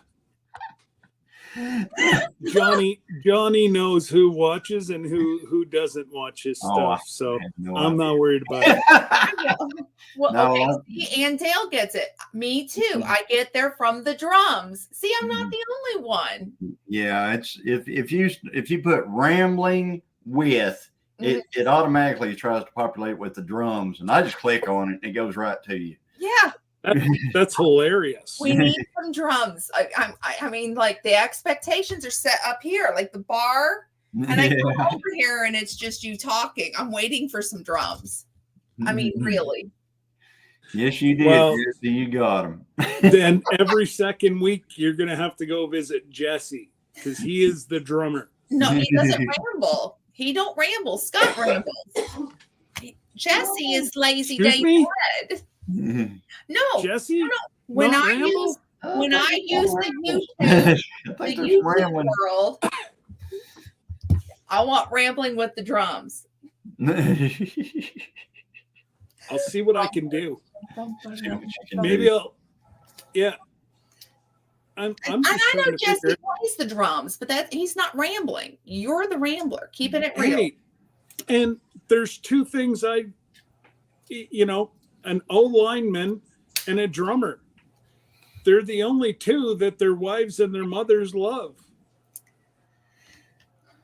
Johnny knows who watches and who doesn't watch his Oh, stuff, so I have no I'm idea. not worried about it. Well, No, okay. I- See, and Dale gets it. Me too. I get there from the drums. See, I'm not the only one. Yeah, it's if you put Rambling with it automatically tries to populate with the drums, and I just click on it and it goes right to you. Yeah, That's hilarious. we need some drums. I mean, like the expectations are set up here, like the bar, and I come over here and it's just you talking. I'm waiting for some drums. I mean, really. Yes, you did. Well- Jesse, you got them. Then every second week you're gonna have to go visit Jesse because he is the drummer. No, he doesn't ramble. He don't ramble. Scott rambles. Jesse is lazy Excuse day me? bread. No, Jesse, when not I ramble? use when I use the YouTube, I the think there's YouTube rambling. world, I want rambling with the drums. I'll see what I can do. Maybe Maybe I'll. Yeah. I'm And just I know trying to Jesse figure. plays the drums, but that he's not rambling. You're the rambler, keeping it real. Hey, and there's two things an O lineman and a drummer. They're the only two that their wives and their mothers love.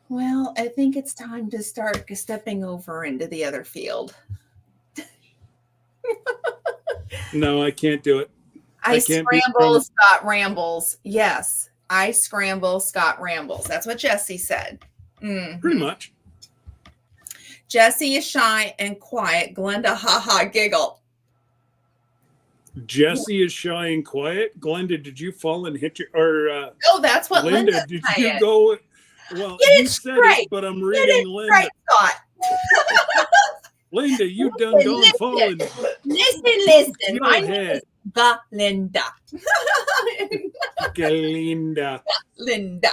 Well, I think it's time to start stepping over into the other field. No, I can't do it. I can't be scramble, strong. Scott rambles. Yes, I scramble, Scott rambles. That's what Jesse said. Mhm. Pretty much. Jesse is shy and quiet. Glenda, haha, giggle. Jesse is shy and quiet. Glenda, did you fall and hit your or Oh, that's what Linda? Linda's Did saying. you go? Well, Get you it said straight. it, but I'm Get reading it Linda. right, Scott. Linda, you done Listen, gone falling. Listen. Go My name ahead, is Galinda. Galinda. Linda.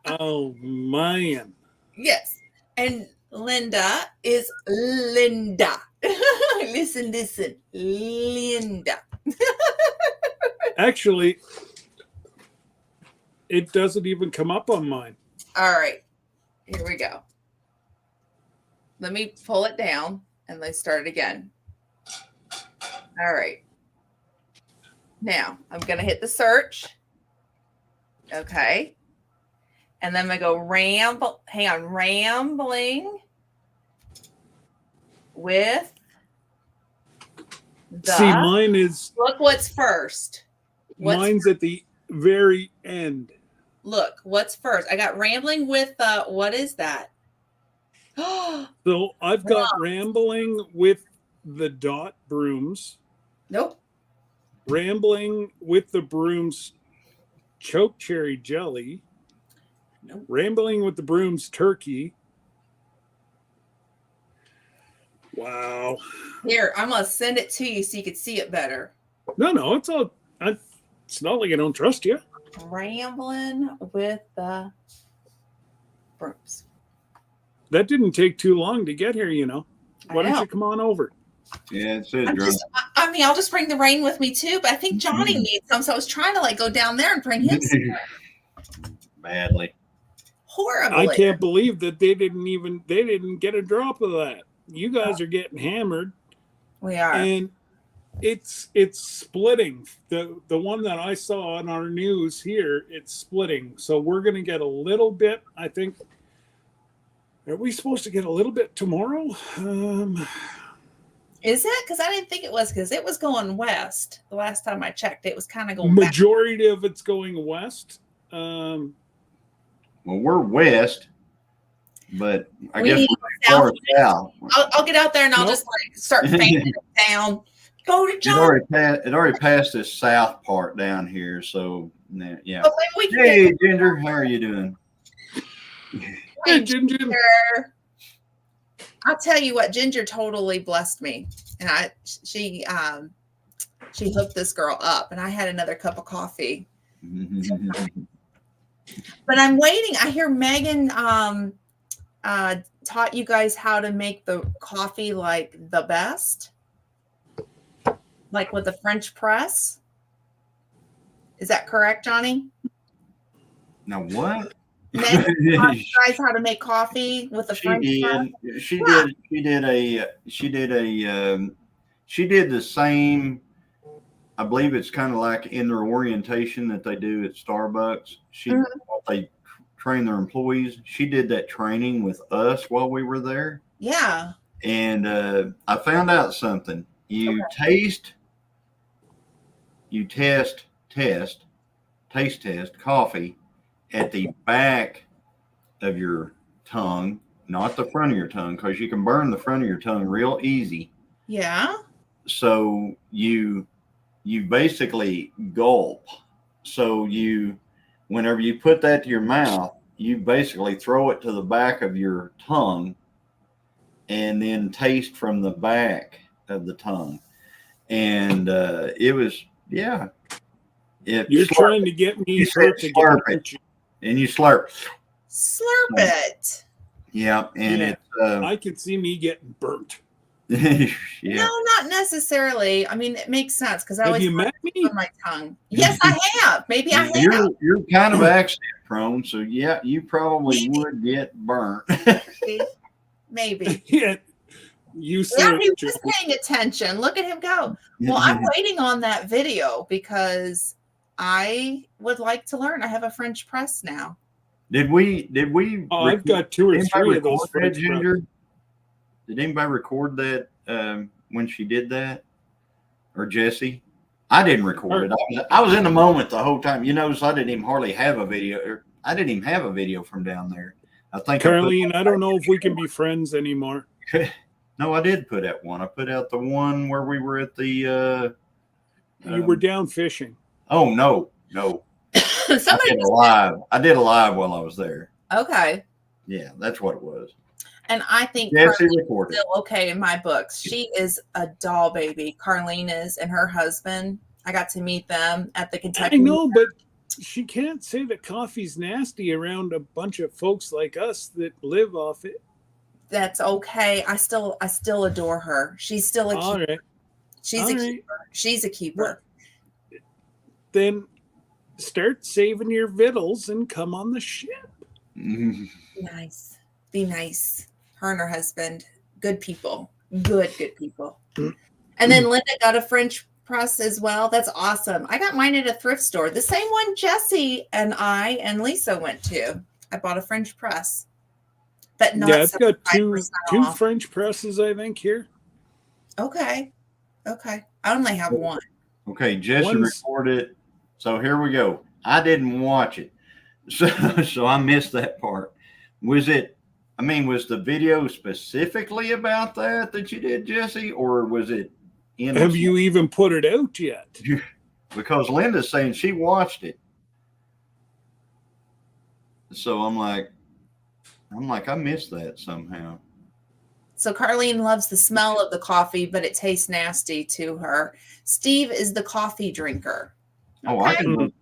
Oh man. Yes. And Linda is Linda. listen. Linda. Actually, it doesn't even come up on mine. All right. Here we go. Let me pull it down and let's start it again. All right. Now I'm going to hit the search. Okay. And then I'm going to go rambling with the. See, mine is Look what's first. mine's at the very end. Look, what's first? I got rambling with what is that? So I've got rambling with the dot brooms, Nope. rambling with the brooms choke cherry jelly, Nope. rambling with the brooms turkey. Wow. Here, I'm gonna send it to you so you can see it better. No, it's all. It's not like I don't trust you. Rambling with the brooms. That didn't take too long to get here, you know. Why I don't know. you come on over? Yeah, it says I'm drunk. just, I mean, I'll just bring the rain with me too, but I think Johnny needs some. So I was trying to like go down there and bring him some Badly. horribly. I can't believe that they didn't get a drop of that. You guys are getting hammered, We are. and it's splitting. The one that I saw on our news here, it's splitting. So we're gonna get a little bit, I think. Are we supposed to get a little bit tomorrow? Is it? Because I didn't think it was, because it was going west. The last time I checked, it was kind of going back. Majority of it's going west. Well, we're west, but I We guess need we're far south. I'll get out there and I'll Nope. just like start fanning it down. Go to It John. already passed this south part down here, so yeah. But maybe we can Hey, Ginger, how are you doing? Hey, get Ginger. Ginger. I'll tell you what, Ginger totally blessed me, and she hooked this girl up, and I had another cup of coffee. But I'm waiting. I hear Megan taught you guys how to make the coffee like the best, like with the French press. Is that correct, Johnny? Now what? Megan taught you guys how to make coffee with the French press. She did the same. I believe it's kind of like in their orientation that they do at Starbucks. They train their employees. She did that training with us while we were there. Yeah. And I found out something. You taste coffee at the back of your tongue, not the front of your tongue, because you can burn the front of your tongue real easy. Yeah. So you basically gulp. So whenever you put that to your mouth, you basically throw it to the back of your tongue and then taste from the back of the tongue. And it was, yeah. You're trying to get me You said to slurp get it. And you slurp. Slurp it. Yeah. And Yeah. it's, I could see me getting burnt. yeah. No, not necessarily. I mean, it makes sense because I Have always you met me? on my tongue. Yes, I have. Maybe I have. You're kind of accident prone, so yeah, you probably would get burnt. Maybe. Yeah. You see Yeah, he it, was Joe. paying attention. Look at him go. Well, I'm waiting on that video because I would like to learn. I have a French press now. Did we? Oh, I've got two or anybody three of those record that, French Ginger? Did anybody record that when she did that, or Jesse? I didn't record it. I was in the moment the whole time. You notice I didn't even hardly have a video. I didn't even have a video from down there. I think Carlene, I don't know if we can be friends anymore. No, I did put out one. I put out the one where we were at the. You were down fishing. Oh no. Somebody I did a live while I was there. Okay. Yeah, that's what it was. And I think Jesse Carlene's recorded. still okay in my books. She is a doll baby. Carlene is, and her husband. I got to meet them at the Kentucky. I know, but she can't say that coffee's nasty around a bunch of folks like us that live off it. That's okay. I still adore her. She's still a All keeper. right. She's All a right. keeper. She's a keeper. Then start saving your vittles and come on the ship. Nice. Be nice. Her and her husband, good people. Good people. And then Linda got a French press as well. That's awesome. I got mine at a thrift store. The same one Jesse and I and Lisa went to. I bought a French press. But not Yeah, I've got 75% two off. French presses, I think, here. Okay. I only have one. Okay, Jesse One's- recorded. So here we go. I didn't watch it, so I missed that part. Was the video specifically about that you did, Jesse, or was it? Have you even put it out yet? Because Linda's saying she watched it, so I'm like, I missed that somehow. So Carlene loves the smell of the coffee, but it tastes nasty to her. Steve is the coffee drinker. Oh, Okay.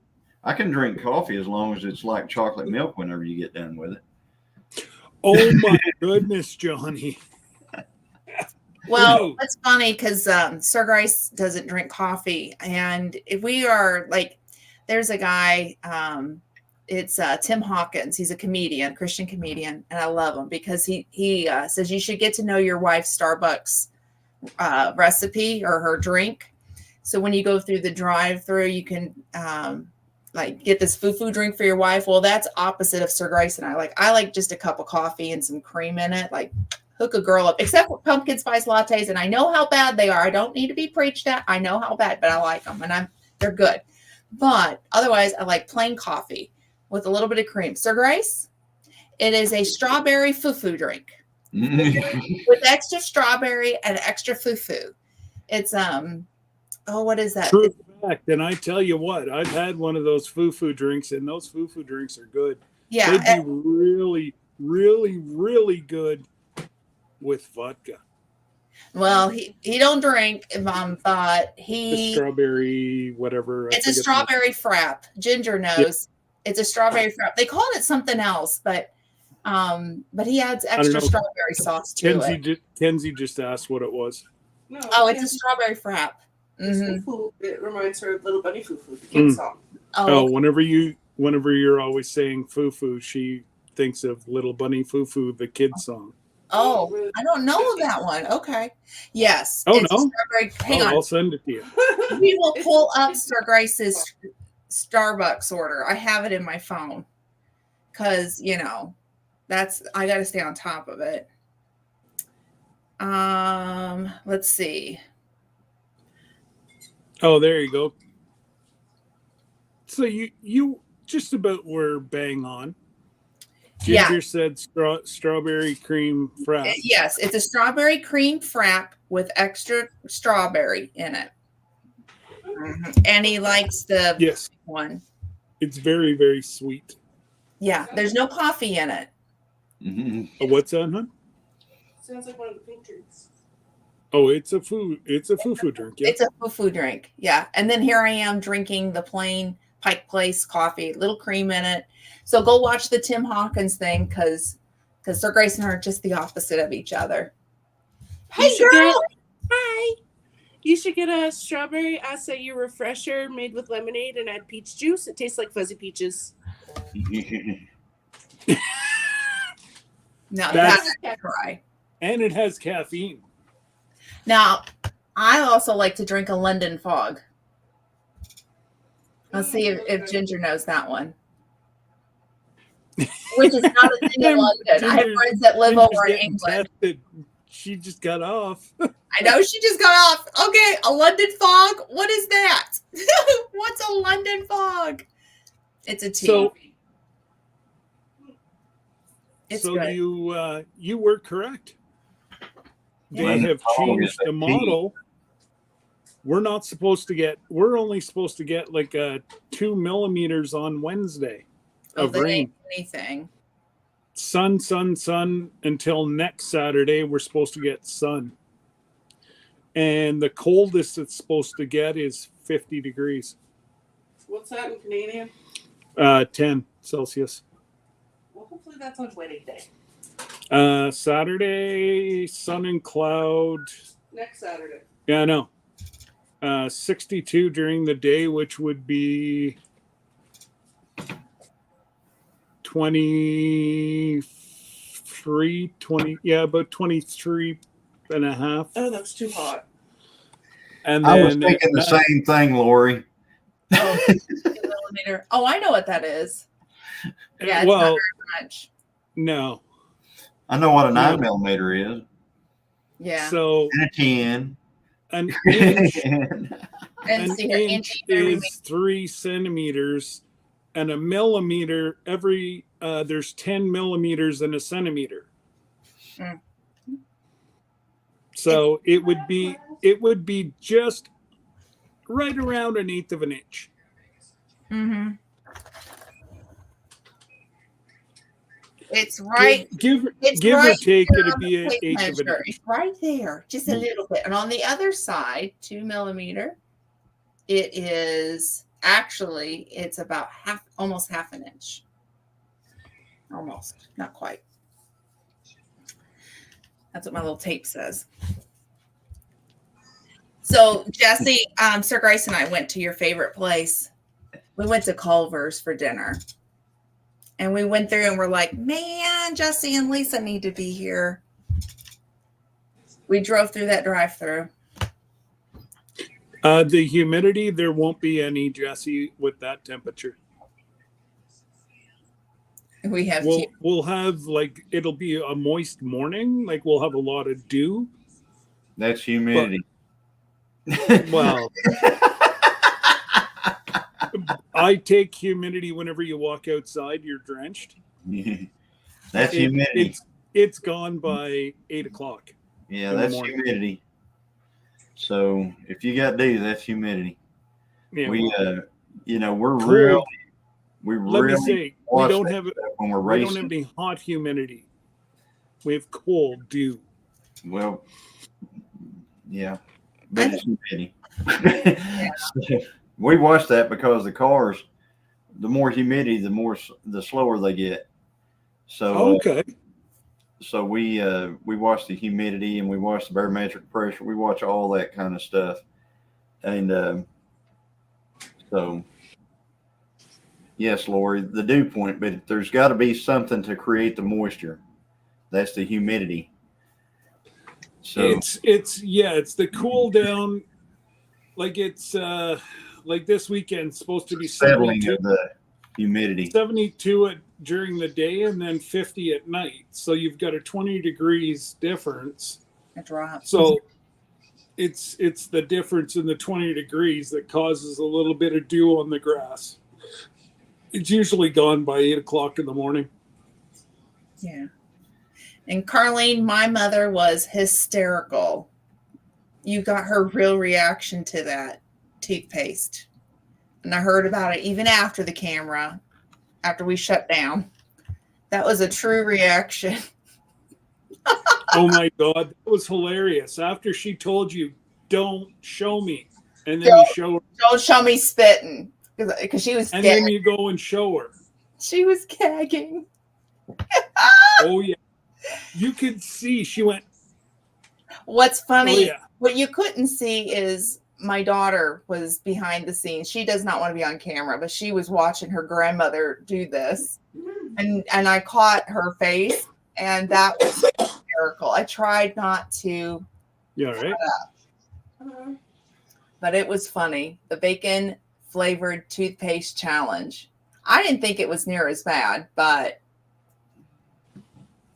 I can drink coffee as long as it's like chocolate milk whenever you get done with it. Oh my goodness, Johnny. Well, Ooh. that's funny because Sir Grace doesn't drink coffee, and if we are like, there's a guy. It's Tim Hawkins. He's a comedian, Christian comedian, and I love him because he says you should get to know your wife's Starbucks recipe or her drink. So when you go through the drive-through, you can like get this foo-foo drink for your wife. Well, that's opposite of Sir Grace and I. I like just a cup of coffee and some cream in it. Like hook a girl up, except for pumpkin spice lattes. And I know how bad they are. I don't need to be preached at. I know how bad, but I like them and they're good. But otherwise, I like plain coffee with a little bit of cream. Sir Grace, it is a strawberry foo-foo drink with extra strawberry and extra foo-foo. It's what is that? True fact. And I tell you what, I've had one of those foo-foo drinks, and those foo-foo drinks are good. Yeah, They'd be really, really, really good with vodka. well, he don't drink, but The he strawberry, whatever. I it's a forget the- strawberry frap. Ginger knows it's a strawberry frap. They call it something else, but he adds extra know. strawberry sauce to it. Kenzie just asked what it was. No, Oh, it's a strawberry frap. it's Mhm. foo-foo. It reminds her of Little Bunny Foo-Foo, the kid's song. Oh, whenever you're always saying foo-foo, she thinks of Little Bunny Foo-Foo, the kid song. Oh, I don't know that one. Okay. Yes. Oh, it's no? Strawberry. Hang on. I'll send it to you. We will pull up Sir Grace's Starbucks order. I have it in my phone because I got to stay on top of it. Let's see. Oh, there you go. So you just about were bang on. Yeah. Ginger said strawberry cream frap. Yes, it's a strawberry cream frap with extra strawberry in it. And he likes the Yes, one. it's very, very sweet. Yeah, there's no coffee in it. Mhm. What's that, huh? Sounds like one of the pink drinks. Oh, it's a foo-foo drink. Yeah. It's a foo-foo drink. Yeah. And then here I am drinking the plain Pike Place coffee, little cream in it. So go watch the Tim Hawkins thing because Sir Grace and her are just the opposite of each other. Hey, You should girl. Hi. You should get a strawberry acai refresher made with lemonade and add peach juice. It tastes like fuzzy peaches. No, That's- that's try. And it has caffeine. Now, I also like to drink a London Fog. Let's see if Ginger knows that one. Which is not a thing in London. I have friends that live Ginger's over in getting England. tested. She just got off. I know she just got off. Okay, a London Fog. What is that? What's a London Fog? It's a tea. So, It's so good. you were correct. They Yeah. have Fog is changed a the tea. model. We're only supposed to get like 2 millimeters on Wednesday Oh, of that rain. ain't anything. Sun until next Saturday. We're supposed to get sun. And the coldest it's supposed to get is 50 degrees, What's that in Canadian? 10 Celsius. Well, hopefully that's on wedding day. Saturday, sun and cloud. Next Saturday. Yeah, I know. 62 during the day, which would be about 23 and a half. Oh, that's too hot. And I was then thinking the same thing, Lori. Oh, 2 millimeter. Oh, I know what that is. Yeah, it's not well, very much. no. I know what a 9 Yeah. millimeter is. Yeah. So And a 10. an inch, And an see her inch inch is 3 centimeters, and a millimeter there's 10 millimeters in a centimeter. Mm. So it would be just right around 1/8 of an inch. Mm-hmm. It's right. Give It's give right or take, there it'd on be the an tape eighth of an measure. inch. It's right there, just a little bit. And on the other side, 2 millimeter, it is actually it's about almost half an inch. Almost, not quite. That's what my little tape says. So Jesse, Sir Grace and I went to your favorite place. We went to Culver's for dinner. And we went through and we're like, man, Jesse and Lisa need to be here. We drove through that drive-through. The humidity, there won't be any, Jesse, with that temperature. We have We'll have like, it'll be a moist morning. Like we'll have a lot of dew. That's humidity. Well, I take humidity whenever you walk outside, you're drenched. That's humidity. It's gone by 8 o'clock. Yeah, that's humidity. So if you got dew, that's humidity. Yeah, we're cold. real. Let me say, we don't have when we're we racing. don't have any hot humidity. We have cold dew. Well, yeah, but it's humidity. We watch that because the cars, the more humidity, the slower they get. So Okay. So we watch the humidity and we watch the barometric pressure. We watch all that kind of stuff, and so yes, Lori, the dew point. But there's got to be something to create the moisture. That's the humidity. So it's the cool down. Like it's like this weekend supposed to be settling 72, of the humidity. 72 during the day and then 50 at night. So you've got a 20 degrees difference. a drop. So it's the difference in the 20 degrees that causes a little bit of dew on the grass. It's usually gone by 8 o'clock in the morning. Yeah. And Carlene, my mother was hysterical. You got her real reaction to that toothpaste. And I heard about it even after the camera, after we shut down. That was a true reaction. Oh my God, that was hilarious. After she told you, don't show me. And then you show her. Don't show me spitting. Because she was And gagging. then you go and show her. She was gagging. Oh yeah. You could see she went. What's funny, Oh yeah. what you couldn't see is my daughter was behind the scenes. She does not want to be on camera, but she was watching her grandmother do this. And I caught her face, and that was hysterical. I tried not to, Yeah, right. but it was funny. The bacon flavored toothpaste challenge. I didn't think it was near as bad, but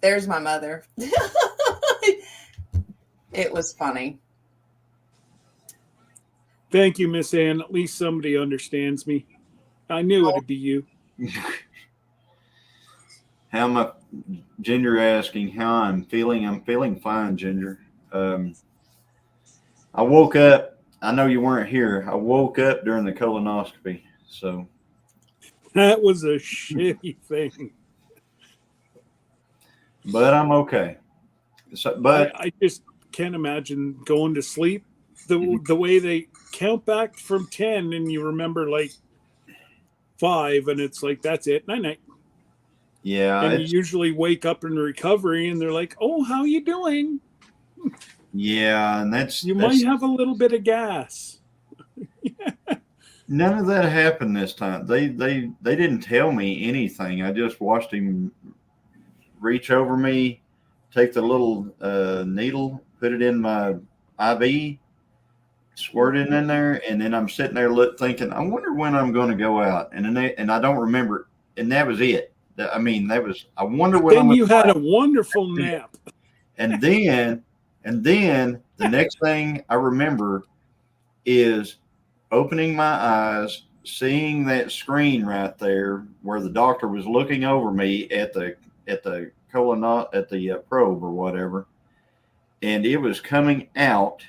there's my mother. It was funny. Thank you, Miss Ann. At least somebody understands me. I knew it'd be you. How am I? Ginger asking how I'm feeling. I'm feeling fine, Ginger. I woke up. I know you weren't here. I woke up during the colonoscopy, so That was a shitty thing. but I'm okay. So, but I just can't imagine going to sleep. The way they count back from 10 and you remember like 5 and it's like, that's it. Night night. yeah, And you usually wake up in recovery and they're like, oh, how you doing? yeah, and that's Might have a little bit of gas. none of that happened this time. They didn't tell me anything. I just watched him reach over me, take the little needle, put it in my IV, squirt it in there, and then I'm sitting there thinking, I wonder when I'm going to go out, and I don't remember, and that was it. I mean, that was. I wonder when. Then you had a wonderful nap. And then the next thing I remember is opening my eyes, seeing that screen right there where the doctor was looking over me at the probe or whatever, and it was coming out,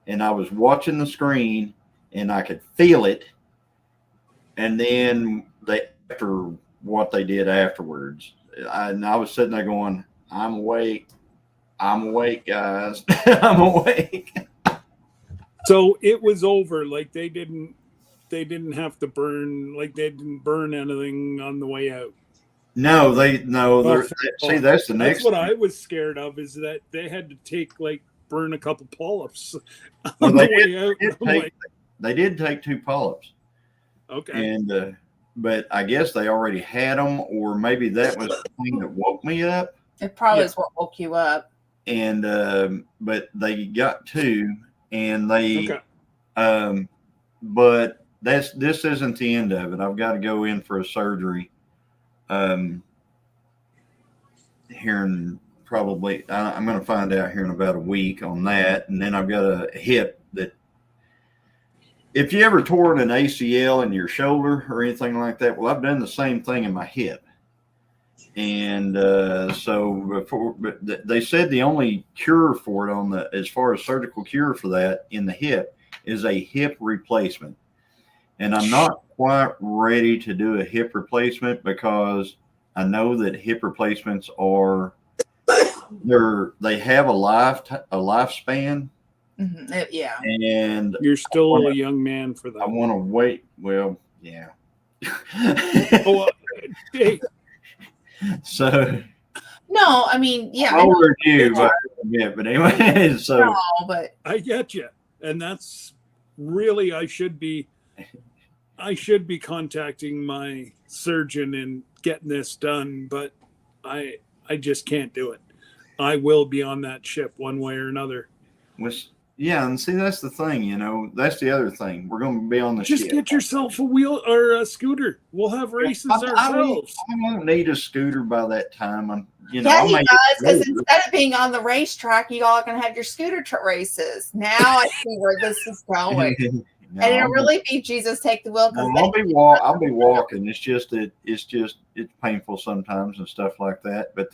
and I was watching the screen, and I could feel it, and then after what they did afterwards, I was sitting there going, I'm awake, guys. I'm awake. So it was over. Like they didn't they didn't have to burn, like they didn't burn anything on the way out. No, Oh, see, that's the next That's what thing. I was scared of, is that they had to take, like, burn a couple polyps Well, on the way out. They did take 2 polyps. Okay. And but I guess they already had them, or maybe that was the thing that woke me up. It probably Yeah. is what woke you up. And but they got 2, and they Okay. but this isn't the end of it. I've got to go in for a surgery here in probably, I'm going to find out here in about a week on that. And then I've got a hip that, if you ever tore an ACL in your shoulder or anything like that, well, I've done the same thing in my hip. And but they said the only cure for it as far as surgical cure for that in the hip is a hip replacement. And I'm not quite ready to do a hip replacement, because I know that hip replacements they have a lifespan. Mm-hmm. Yeah. And You're still a young man for I that. want to wait. Well, yeah. Oh, hey, So No, I mean, yeah. I I'll know, review, but anyway, so no, but I get you, and that's really, I should be contacting my surgeon and getting this done, but I just can't do it. I will be on that ship one way or another. yeah, and see, that's the thing, that's the other thing. We're going to be on the Just ship. get yourself a wheel or a scooter. We'll have races ourselves. I won't need a scooter by that time. yeah, I he may does, get because older. instead of being on the racetrack, you all can have your scooter races. Now I see where this is going. No, And it'll I'll really be Jesus take the wheel. No, Because I'll be walking. It's just that it's painful sometimes and stuff like that. But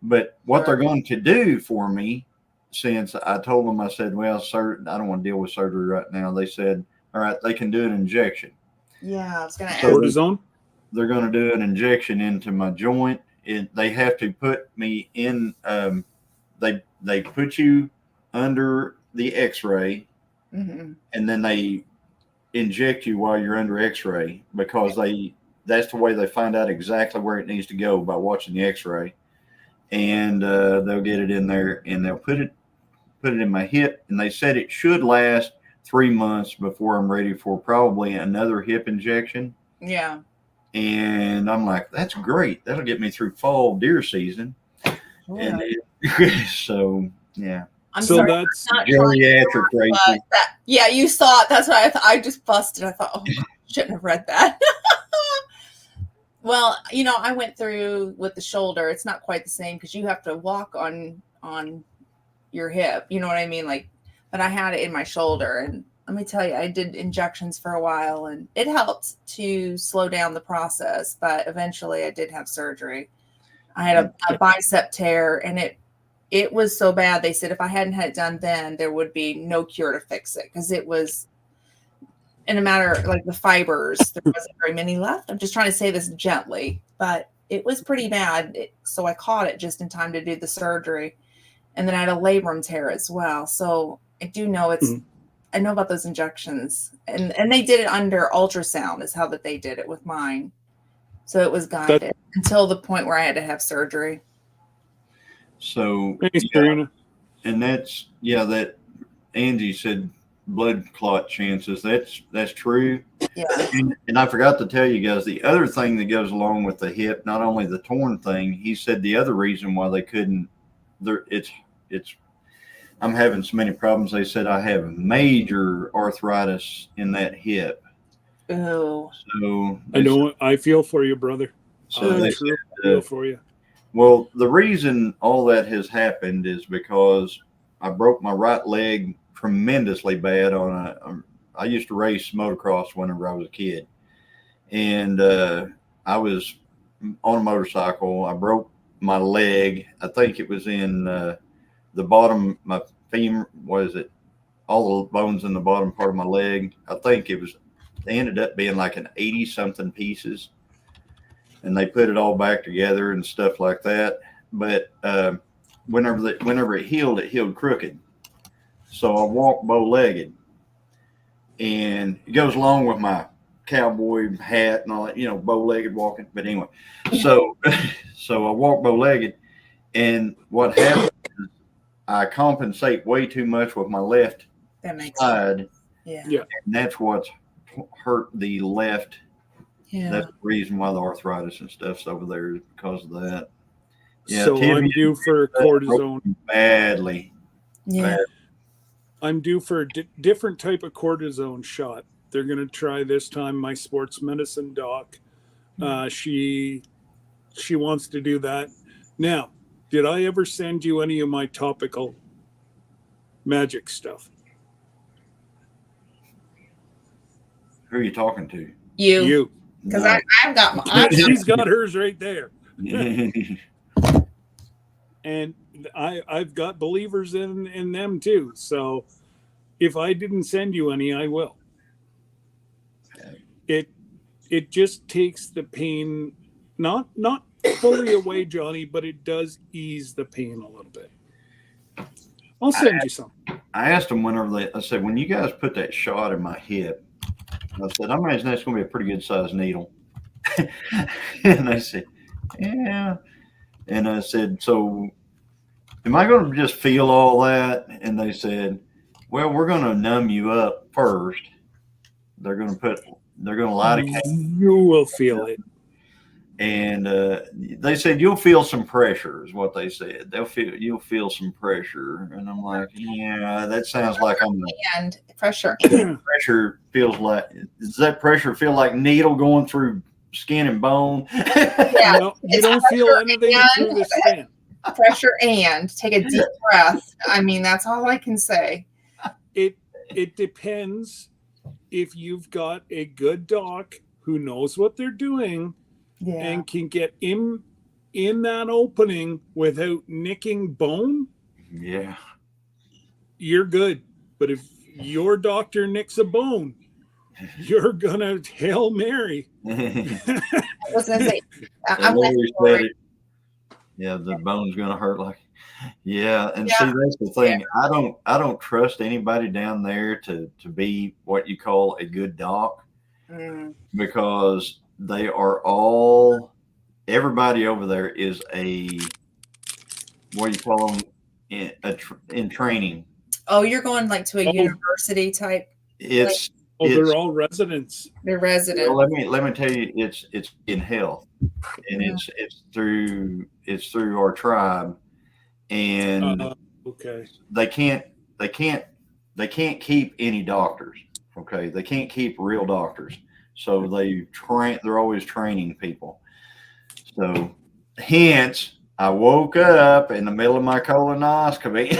but what they're going to do for me, since I told them, I said, well, sir, I don't want to deal with surgery right now. They said, all right, they can do an injection. yeah, I was going to ask. Cortisone. They're going to do an injection into my joint. They have to put me in. They put you under the X-ray. Mm-hmm. And then they inject you while you're under X-ray, because that's the way they find out exactly where it needs to go, by watching the X-ray. And they'll get it in there, and they'll put it in my hip. And they said it should last 3 months before I'm ready for probably another hip injection. Yeah. And I'm like, that's great. That'll get me through fall deer season. Yeah. And so yeah. I'm So sorry. that's I'm not trying to Geriatric racing. yeah, you saw it. That's what I thought. I just busted. I thought, oh, I shouldn't have read that. Well, I went through with the shoulder. It's not quite the same, because you have to walk on your hip. You know what I mean? But I had it in my shoulder, and let me tell you, I did injections for a while, and it helped to slow down the process. But eventually, I did have surgery. I had a bicep tear, and it was so bad. They said if I hadn't had it done then, there would be no cure to fix it, because it was in a matter like the fibers. There wasn't very many left. I'm just trying to say this gently, but it was pretty bad. So I caught it just in time to do the surgery. And then I had a labrum tear as well. So I do know I know about those injections, and they did it under ultrasound is how that they did it with mine. So it was guided until the point where I had to have surgery. So thanks, Karina. And that Angie said blood clot chances. That's true. Yeah. And I forgot to tell you guys the other thing that goes along with the hip, not only the torn thing. He said the other reason why they couldn't. I'm having so many problems. They said I have major arthritis in that hip. Oh. So I know. I feel for you, brother. So I they truly feel for you. Well, the reason all that has happened is because I broke my right leg tremendously bad I used to race motocross whenever I was a kid. And I was on a motorcycle. I broke my leg. I think it was in the bottom, my femur, all the bones in the bottom part of my leg. I think they ended up being like an 80 something pieces. And they put it all back together and stuff like that. But whenever it healed crooked. So I walked bow-legged. and it goes along with my cowboy hat and all that, bow-legged walking. But anyway, so I walk bow-legged, and what happens is I compensate way too much with my left That makes sense. side, Yeah. Yeah. and that's what's hurt the left. Yeah. That's the reason why the arthritis and stuff's over there is because of that. Yeah, So I'm Timmy due for cortisone. badly. Yeah. I'm due for a different type of cortisone shot. They're going to try this time. My sports medicine doc, she wants to do that. Now, did I ever send you any of my topical magic stuff? Who are you talking to? You. Because No. I've got my. She's got hers right there. And I've got believers in them too. So if I didn't send you any, I will. It just takes the pain, not fully away, Johnny, but it does ease the pain a little bit. I'll send you some. I asked them I said, when you guys put that shot in my hip, I said, I imagine that's going to be a pretty good sized needle. And they said, yeah. And I said, so am I going to just feel all that? And they said, well, we're going to numb you up first. They're going to light a candle. You will feel it. And they said, you'll feel some pressure is what they said. You'll feel some pressure. And I'm like, yeah, that sounds like And pressure. pressure feels like, does that pressure feel like needle going through skin and bone? Yeah. No, you It's don't feel pressure anything and- through the skin. Pressure and take a deep breath. I mean, that's all I can say. It depends if you've got a good doc who knows what they're doing Yeah. and can get in that opening without nicking bone, Yeah. you're good. But if your doctor nicks a bone, you're gonna Hail Mary. I was gonna say. The I'm lawyer with said you. it. Yeah, the bone's gonna hurt like. Yeah, and Yeah. see that's the thing. I don't trust anybody down there to be what you call a good doc, because they are all, everybody over there is what do you call them in training. Oh, you're going like to a Oh. university type. It's Oh, It's- they're all residents. They're resident. well, let me tell you, it's in health, and it's through our tribe, and Okay. they can't keep any doctors. Okay, they can't keep real doctors, so they're always training people. So hence I woke up in the middle of my colonoscopy.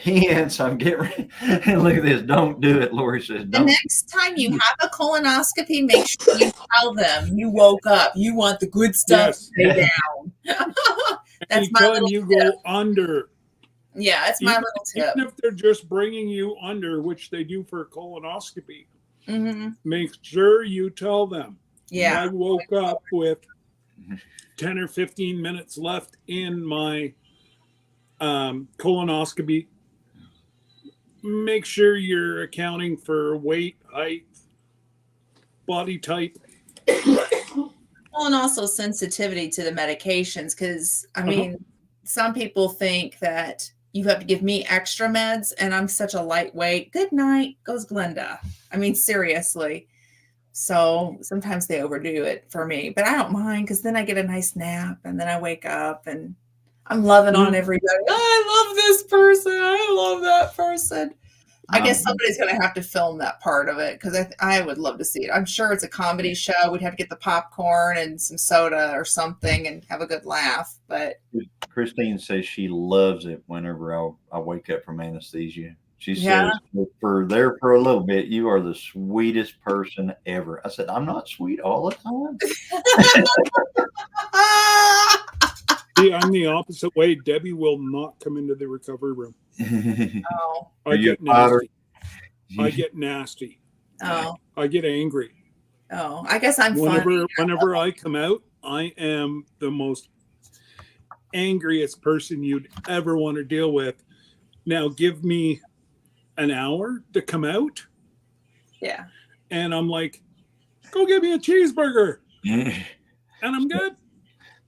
Hence I'm getting ready. And look at this, don't do it. Lori says The don't. next time you have a colonoscopy, make sure you tell them you woke up. You want the good stuff. Yes. Stay down. That's my Anytime little you tip. go under, Yeah, it's my little tip. even if they're just bringing you under, which they do for a colonoscopy, make sure you tell them. Yeah. I woke up with 10 or 15 minutes left in my colonoscopy. Make sure you're accounting for weight, height, body type. Well, and also sensitivity to the medications, because I mean, some people think that you have to give me extra meds, and I'm such a lightweight. Good night, goes Glenda. I mean, seriously. So sometimes they overdo it for me, but I don't mind, because then I get a nice nap, and then I wake up and I'm loving on everybody. I love this person. I love that person. I guess somebody's going to have to film that part of it, because I would love to see it. I'm sure it's a comedy show. We'd have to get the popcorn and some soda or something and have a good laugh. But Christine says she loves it whenever I wake up from anesthesia. She Yeah. says, for a little bit, you are the sweetest person ever. I said, I'm not sweet all the time. See, I'm the opposite way. Debbie will not come into the recovery room. oh, I Are you get a fighter? nasty. I get nasty. oh, I get angry. oh. I guess I'm funny. Whenever I come out, I am the most angriest person you'd ever want to deal with. Now, give me an hour to come out. Yeah. And I'm like, go get me a cheeseburger. And I'm good.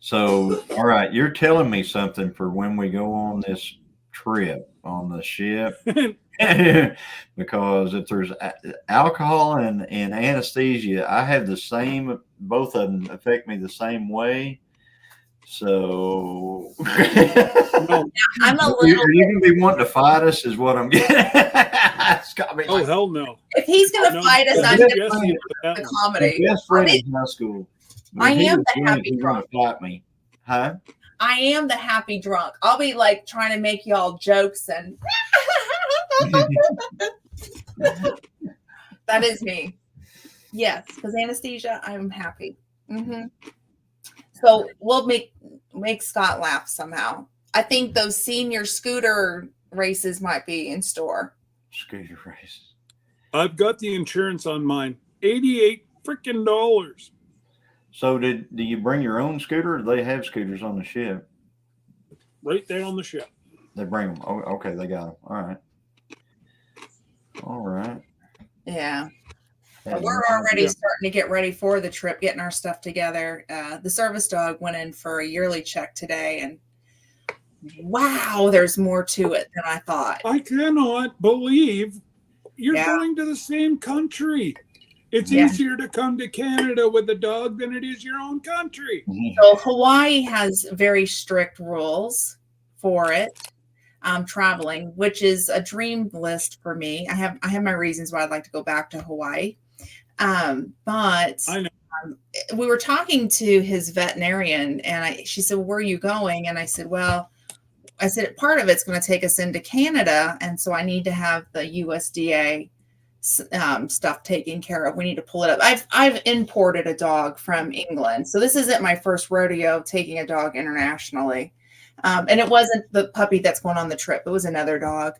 So, all right, you're telling me something for when we go on this trip on the ship. Because if there's alcohol and anesthesia, I have the same, both of them affect me the same way. So, No. I'm a are you little. going to be wanting to fight us? Is what I'm getting. It's got me Oh, like, hell no. If he's gonna No, fight us, no, I'm Jesse gonna with that the one. comedy. my best friend in high school. I When he am was the drunk, happy he was drunk. going to fight me. Huh? I am the happy drunk. I'll be like trying to make y'all jokes and that is me. Yes, because anesthesia, I'm happy. So we'll make Scott laugh somehow. I think those senior scooter races might be in store. Scooter races. I've got the insurance on mine. $88 freaking dollars. So do you bring your own scooter, or do they have scooters on the ship? Right there on the ship. They bring them. Oh, okay, they got them. All right. Yeah. Yeah, We're already Yeah. starting to get ready for the trip, getting our stuff together. The service dog went in for a yearly check today, and wow, there's more to it than I thought. I cannot believe you're Yeah. going to the same country. It's Yeah. easier to come to Canada with a dog than it is your own country. So Hawaii has very strict rules for it. Traveling, which is a dream list for me. I have my reasons why I'd like to go back to Hawaii. But I know. We were talking to his veterinarian, and she said, "Where are you going?" And I said, "Well," I said, "part of it's going to take us into Canada, and so I need to have the USDA stuff taken care of. We need to pull it up. I've imported a dog from England, so this isn't my first rodeo taking a dog internationally." And it wasn't the puppy that's going on the trip. It was another dog.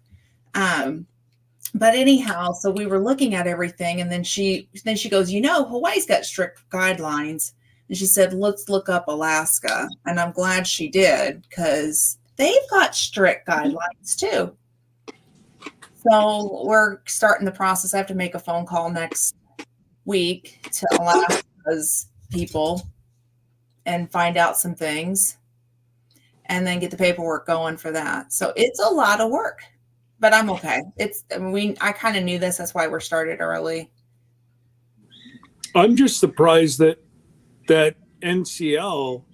But anyhow, so we were looking at everything. And then she goes, Hawaii's got strict guidelines. And she said, let's look up Alaska. And I'm glad she did, because they've got strict guidelines too. So we're starting the process. I have to make a phone call next week to Alaska's people and find out some things, and then get the paperwork going for that. So it's a lot of work, but I'm okay. I kind of knew this. That's why we're started early. I'm just surprised that NCL.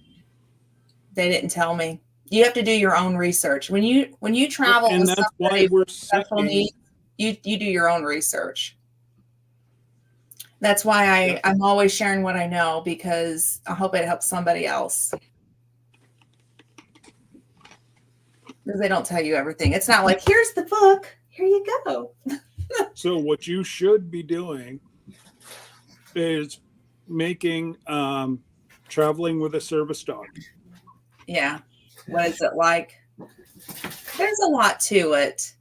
They didn't tell me. You have to do your own research when you travel. And with that's why somebody we're with special saying, needs, you do your own research. That's why I'm always sharing what I know, because I hope it helps somebody else. Because they don't tell you everything. It's not like, here's the book, here you go. so what you should be doing is making traveling with a service dog. Yeah. What is it like? There's a lot to it.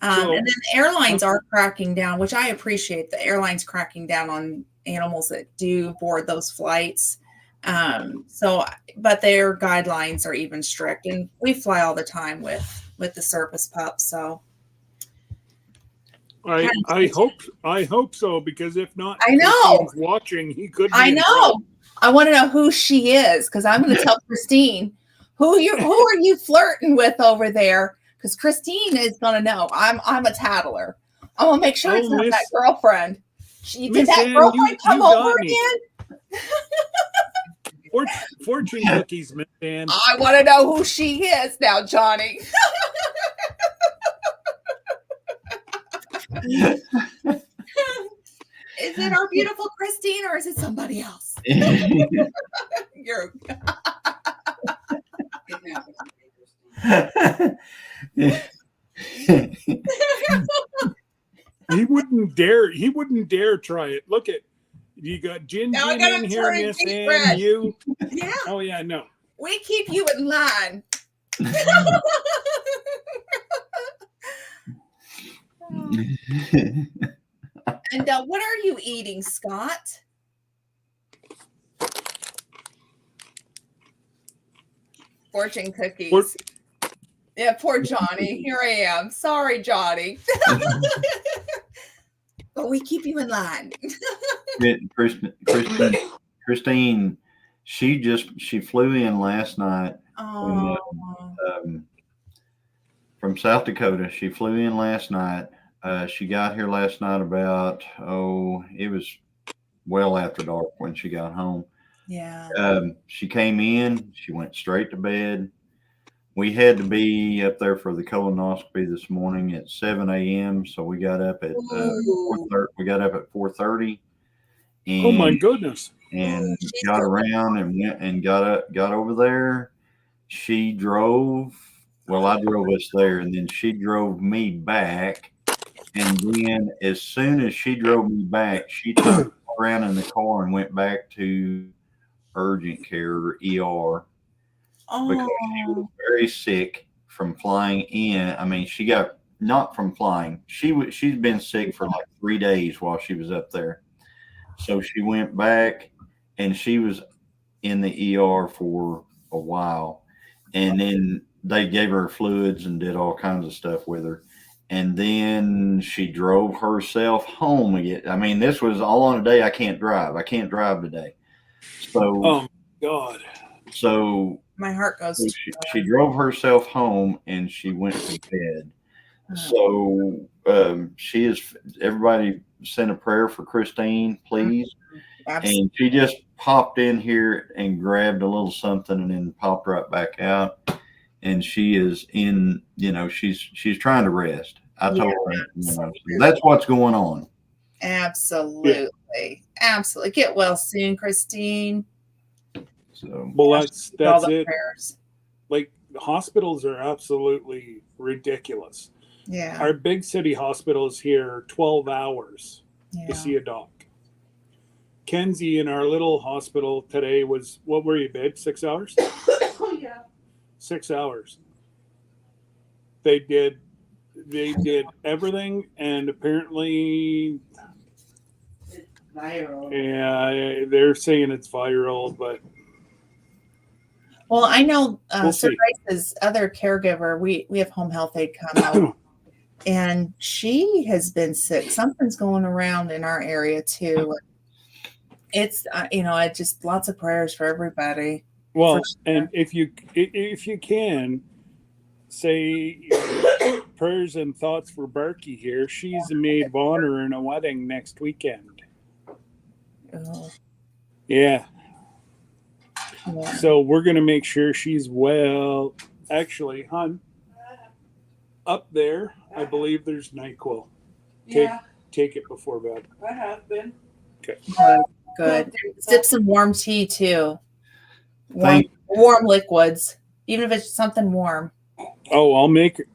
And then the airlines are cracking down, which I appreciate. The airlines cracking down on animals that do board those flights. But their guidelines are even strict, and we fly all the time with the service pups. So I hope so, because if not, I know Christine's watching, he could. I know. I want to know who she is, because I'm going to tell Christine who are you flirting with over there, because Christine is going to know. I'm a tattler. I'm going to make sure it's not that girlfriend. Did that girlfriend come over again? Fortune cookies, Miss Ann. I want to know who she is now, Johnny. Is it our beautiful Christine, or is it somebody else? You're He wouldn't dare try it. Look at, you got Jin in here, Miss Ann. You. Yeah. Oh yeah, no. We keep you in line. And what are you eating, Scott? Fortune cookies. Yeah, poor Johnny. Here I am. Sorry, Johnny. But we keep you in line. Christine, she flew in last night Oh, from South Dakota. She flew in last night. She got here last night about, it was well after dark when she got home. yeah. She came in, she went straight to bed. We had to be up there for the colonoscopy this morning at 7 a.m. So we got up at 4:30. Oh my goodness. And She's got good. around and went and got over there. She drove. Well, I drove us there, and then she drove me back. And then, as soon as she drove me back, she turned around in the car and went back to urgent care or ER because she was very sick from flying in. I mean, she got not from flying. She's been sick for like 3 days while she was up there. So she went back, and she was in the ER for a while, and then they gave her fluids and did all kinds of stuff with her. And then she drove herself home again. I mean, this was all on a day I can't drive. I can't drive today. So, Oh God. so My heart goes. she drove herself home and she went to bed. So she is. Everybody send a prayer for Christine, please. Absolutely. And she just popped in here and grabbed a little something and then popped right back out. And she is in, she's trying to rest. I told her, that's what's going on. Absolutely. Absolutely. Get well soon, Christine. So, Well, that's All the it. prayers. Like, hospitals are absolutely ridiculous. Yeah. Our big city hospital is here 12 hours Yeah. to see a doc. Kenzie in our little hospital today was, what were you, babe? 6 hours? Oh yeah. 6 hours. They did everything, and apparently, Viral. yeah, they're saying it's viral, but Well, I know We'll Sir see. Grace's other caregiver, we have home health aide come out, and she has been sick. Something's going around in our area too. It's I just lots of prayers for everybody. well, For sure. and if you can say prayers and thoughts for Barky here. She's a maid of honor in a wedding next weekend. Oh, Yeah. yeah. So we're going to make sure she's well. Actually, hon, up there, I believe there's NyQuil. Yeah, Take it before bed. I have been. Good. Sip some warm tea too. Thank- Warm liquids, even if it's something warm. Oh,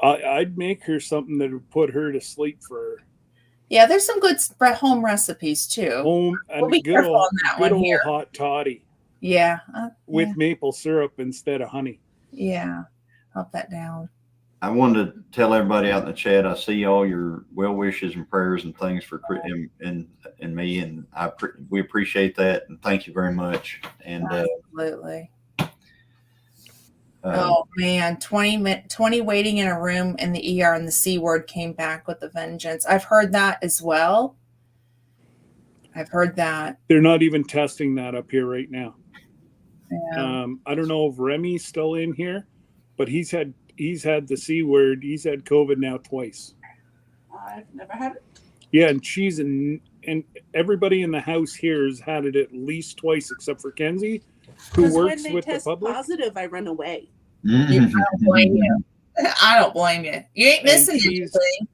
I'd make her something that would put her to sleep for Yeah, there's some good home recipes too. home and We'll be good careful old, on that good one old here. hot toddy Yeah. with maple syrup instead of honey. Yeah. Help that down. I wanted to tell everybody out in the chat, I see all your well wishes and prayers and things for and me, and we appreciate that, and thank you very much. And Absolutely. Oh man, 20 waiting in a room in the ER, and the C word came back with a vengeance. I've heard that as well. I've heard that. They're not even testing that up here right now. Yeah. I don't know if Remy's still in here, but he's had the C word. He's had COVID now twice. I've never had it. Yeah, and and everybody in the house here has had it at least twice, except for Kenzie, who Because when works they with the test public. positive, I run away. I don't blame you. I don't blame you. You ain't missing And anything.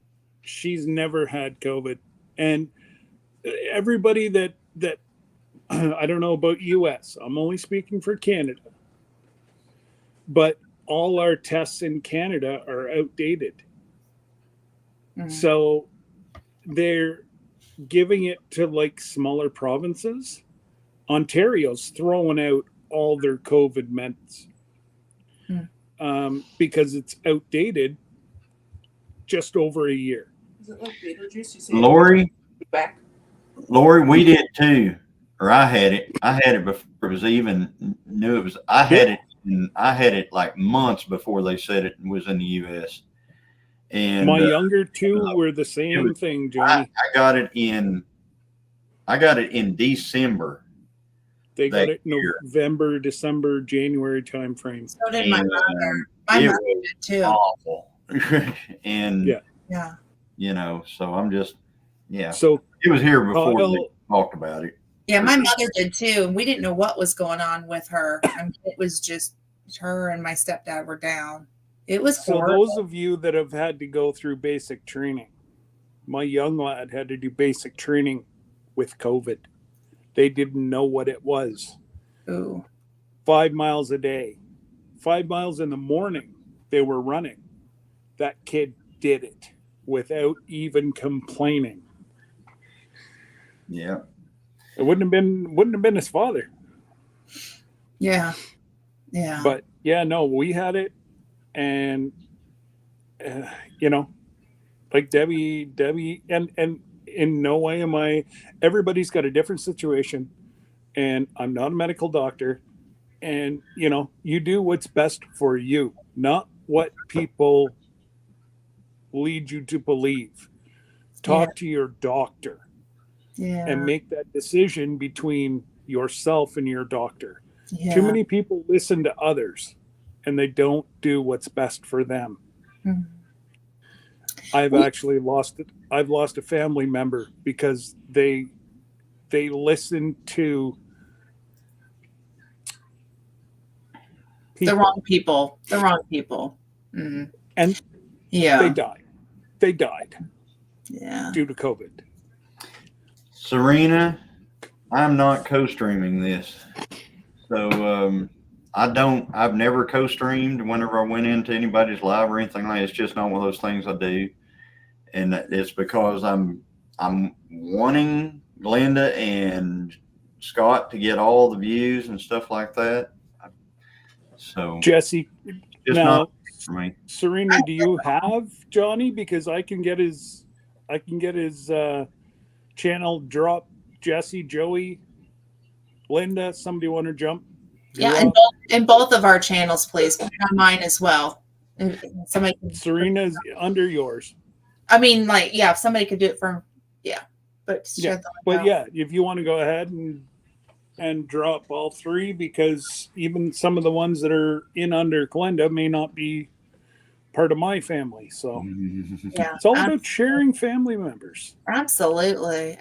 she's never had COVID, and everybody that I don't know about US. I'm only speaking for Canada, but all our tests in Canada are outdated. Mhm. So they're giving it to like smaller provinces. Ontario's throwing out all their COVID meds because it's outdated just over a year. Is it like Beetlejuice? You say Lori, back. we did too, or I had it. I had it before it was even knew it was. I had it and I had it like months before they said it was in the U.S. And My younger two were the same thing, Johnny. I got it in December. They got that it year. November, December, January time frame. So did my And, mother. My it mother was did too. awful. And Yeah. Yeah. you know, so I'm just So it was here before they Kyle, talked about it. Yeah, my mother did too. And we didn't know what was going on with her. I mean, it was just her and my stepdad were down. It was so horrible. those of you that have had to go through basic training, my young lad had to do basic training with COVID. They didn't know what it was. Ooh. 5 miles a day, 5 miles in the morning, they were running. That kid did it without even complaining. Yeah. It wouldn't have been his father. Yeah. Yeah. But yeah, no, we had it, and you know, like Debbie, and in no way am I. Everybody's got a different situation, and I'm not a medical doctor, and you know, you do what's best for you, not what people lead you to believe. Talk to your doctor yeah. and make that decision between yourself and your doctor. Yeah. Too many people listen to others and they don't do what's best for them. Mhm. I've actually lost a family member because they listened to The wrong people. The wrong people. Mhm. and Yeah. they died Yeah. due to COVID. Serena, I'm not co-streaming this. So I've never co-streamed whenever I went into anybody's live or anything like that. It's just not one of those things I do. And it's because I'm wanting Glenda and Scott to get all the views and stuff like that. So Jesse, just now not for me. Serena, do you have Johnny? Because I can get his channel drop. Jesse, Joey, Linda, somebody want to jump? Yeah, You're up. in both of our channels, please. Put it on mine as well. And somebody can, Serena's under yours. I mean, like, yeah, if somebody could do it from, but Yeah, but yeah, if you want to go ahead and drop all three, because even some of the ones that are in under Glenda may not be part of my family. So yeah, it's all about sharing family members absolutely,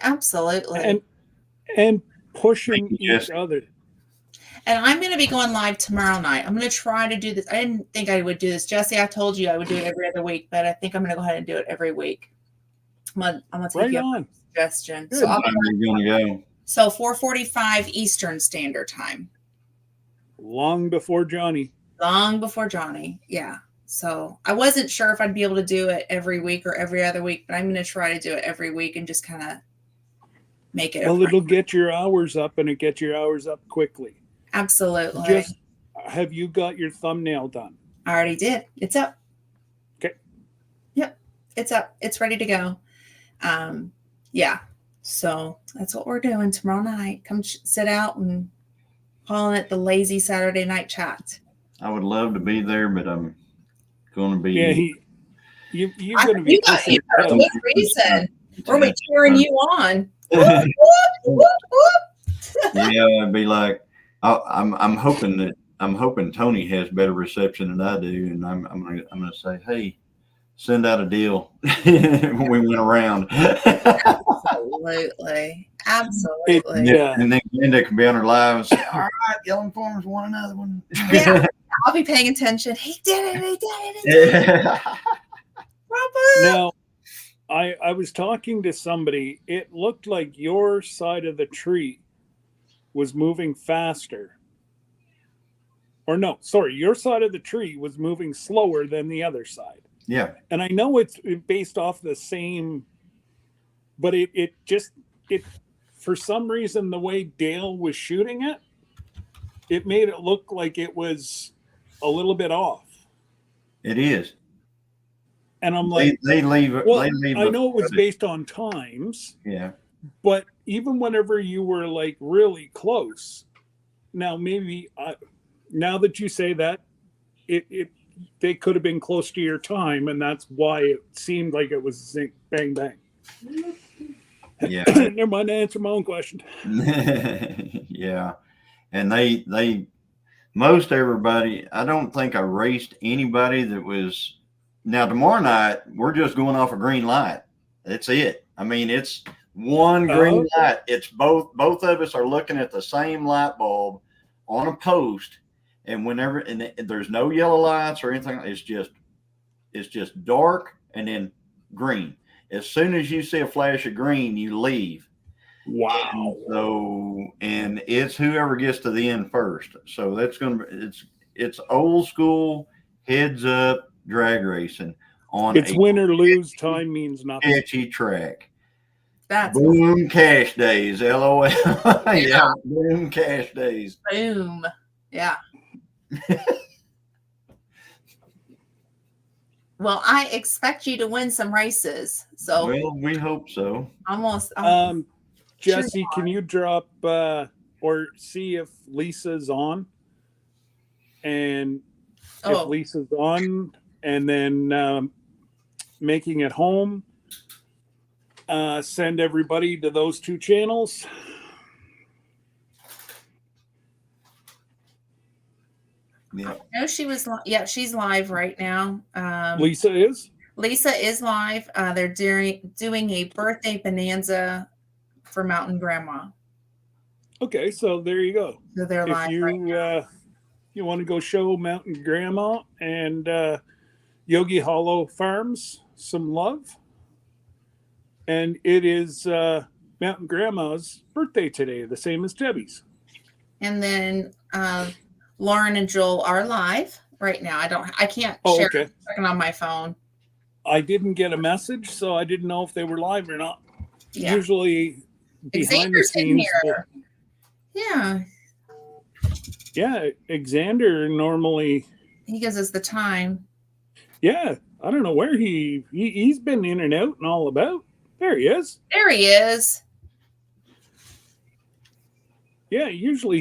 and pushing Thank you, each Jesse. other. And I'm going to be going live tomorrow night. I'm going to try to do this. I didn't think I would do this, Jesse. I told you I would do it every other week, but I think I'm going to go ahead and do it every week. I'm going to take Right you up on. on suggestion. Good. So I'll You're gonna go. So 4:45 Eastern Standard Time. Long before Johnny. Long before Johnny. Yeah. So I wasn't sure if I'd be able to do it every week or every other week, but I'm going to try to do it every week and just kind of make it. Well, it'll get your hours up, and it gets your hours up quickly. Absolutely. Just have you got your thumbnail done? I already did. It's up. Okay. Yep. It's up. It's ready to go. Yeah. So that's what we're doing tomorrow night. Come sit out and calling it the lazy Saturday night chat. I would love to be there, but I'm going to be. Yeah, you're going to be. You got here. pushing- Good reason. We're gonna be cheering you on. Yeah, I'd be like, I'm hoping Tony has better reception than I do, and I'm gonna say, hey, send out a deal when we went around. Absolutely. Yeah. And then Glenda can be on her live and say, all right, Yelling Farms won another one. Yeah. I'll be paying attention. He did it. Yeah. Robert. Now, I was talking to somebody. It looked like your side of the tree was moving faster. Or no, sorry, your side of the tree was moving slower than the other side. Yeah. And I know it's based off the same, but it for some reason, the way Dale was shooting it, it made it look like it was a little bit off. It is. And I'm like, They leave. well, They leave. I know it was based on times, Yeah. but even whenever you were like really close, now maybe now that you say that, they could have been close to your time, and that's why it seemed like it was zing, bang bang. Yeah. Never mind, I answered my own question. Yeah. And they most everybody, I don't think I raced anybody that was. Now tomorrow night we're just going off a green light. That's it. I mean, it's one green light. It's both of us are looking at the same light bulb on a post, and whenever and there's no yellow lights or anything. It's just dark and then green. As soon as you see a flash of green, you leave. Wow. And it's whoever gets to the end first. So that's it's old school heads up drag racing on it's win or lose. Time means nothing. Sketchy track. That's Boom cash days. LOL. Yeah. Boom cash days. boom. Yeah. Well, I expect you to win some races. So Well, we hope so. almost. Jesse, can you drop or see if Lisa's on? And if Lisa's on, and then making it home, send everybody to those two channels. Yeah. No, she was. Yeah, she's live right now. Lisa is? Lisa is live. They're doing a birthday bonanza for Mountain Grandma. Okay, so there you go. So they're If live right now. you want to go show Mountain Grandma and Yogi Hollow Farms some love. And it is Mountain Grandma's birthday today, the same as Debbie's. And then Lauren and Joel are live right now. I can't share okay. it. I'm on my phone. I didn't get a message, so I didn't know if they were live or not. Yeah. Usually behind the Xander's in scenes. here. Yeah. Yeah, Xander normally. He gives us the time. Yeah, I don't know where he's been in and out and all about. There he is. There he is. Yeah, usually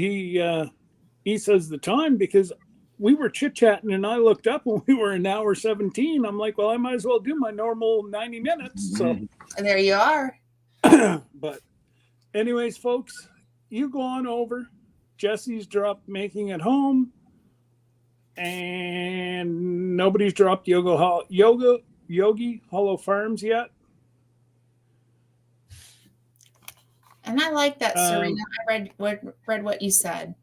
he says the time because we were chit-chatting and I looked up and we were an hour 17. I'm like, well, I might as well do my normal 90 minutes. So And there you are. but anyways, folks, you go on over. Jesse's dropped Making It Home. And nobody's dropped Yogi Hollow Farms yet. And I like that, Serena. I read what you said.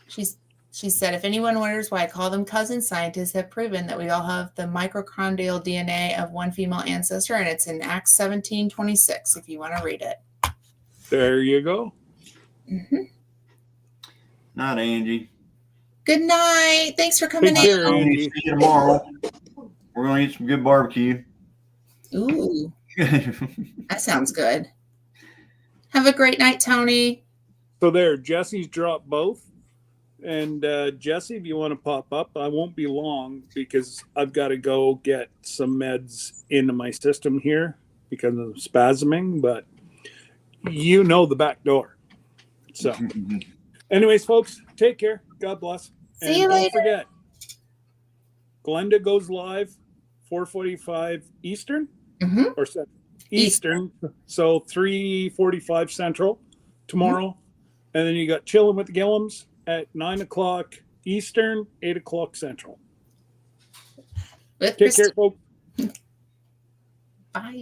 She said, if anyone wonders why I call them cousins, scientists have proven that we all have the mitochondrial DNA of one female ancestor, and it's in Acts 17:26, if you want to read it. There you go. Mm-hmm. Night, Angie. Good night. Thanks for coming Take care, in. Angie. See you tomorrow. We're going to eat some good barbecue. Ooh, that sounds good. Have a great night, Tony. So there, Jesse's dropped both. And Jesse, if you want to pop up, I won't be long because I've got to go get some meds into my system here because of spasming, but you know the back door. So anyways, folks, take care. God bless. See you later. Don't forget, Glenda goes live 4:45 Eastern or Eastern. So 3:45 Central tomorrow. And then you got Chilling with the Gillums at 9:00 Eastern, 8:00 Central. With Take care, folks. Bye.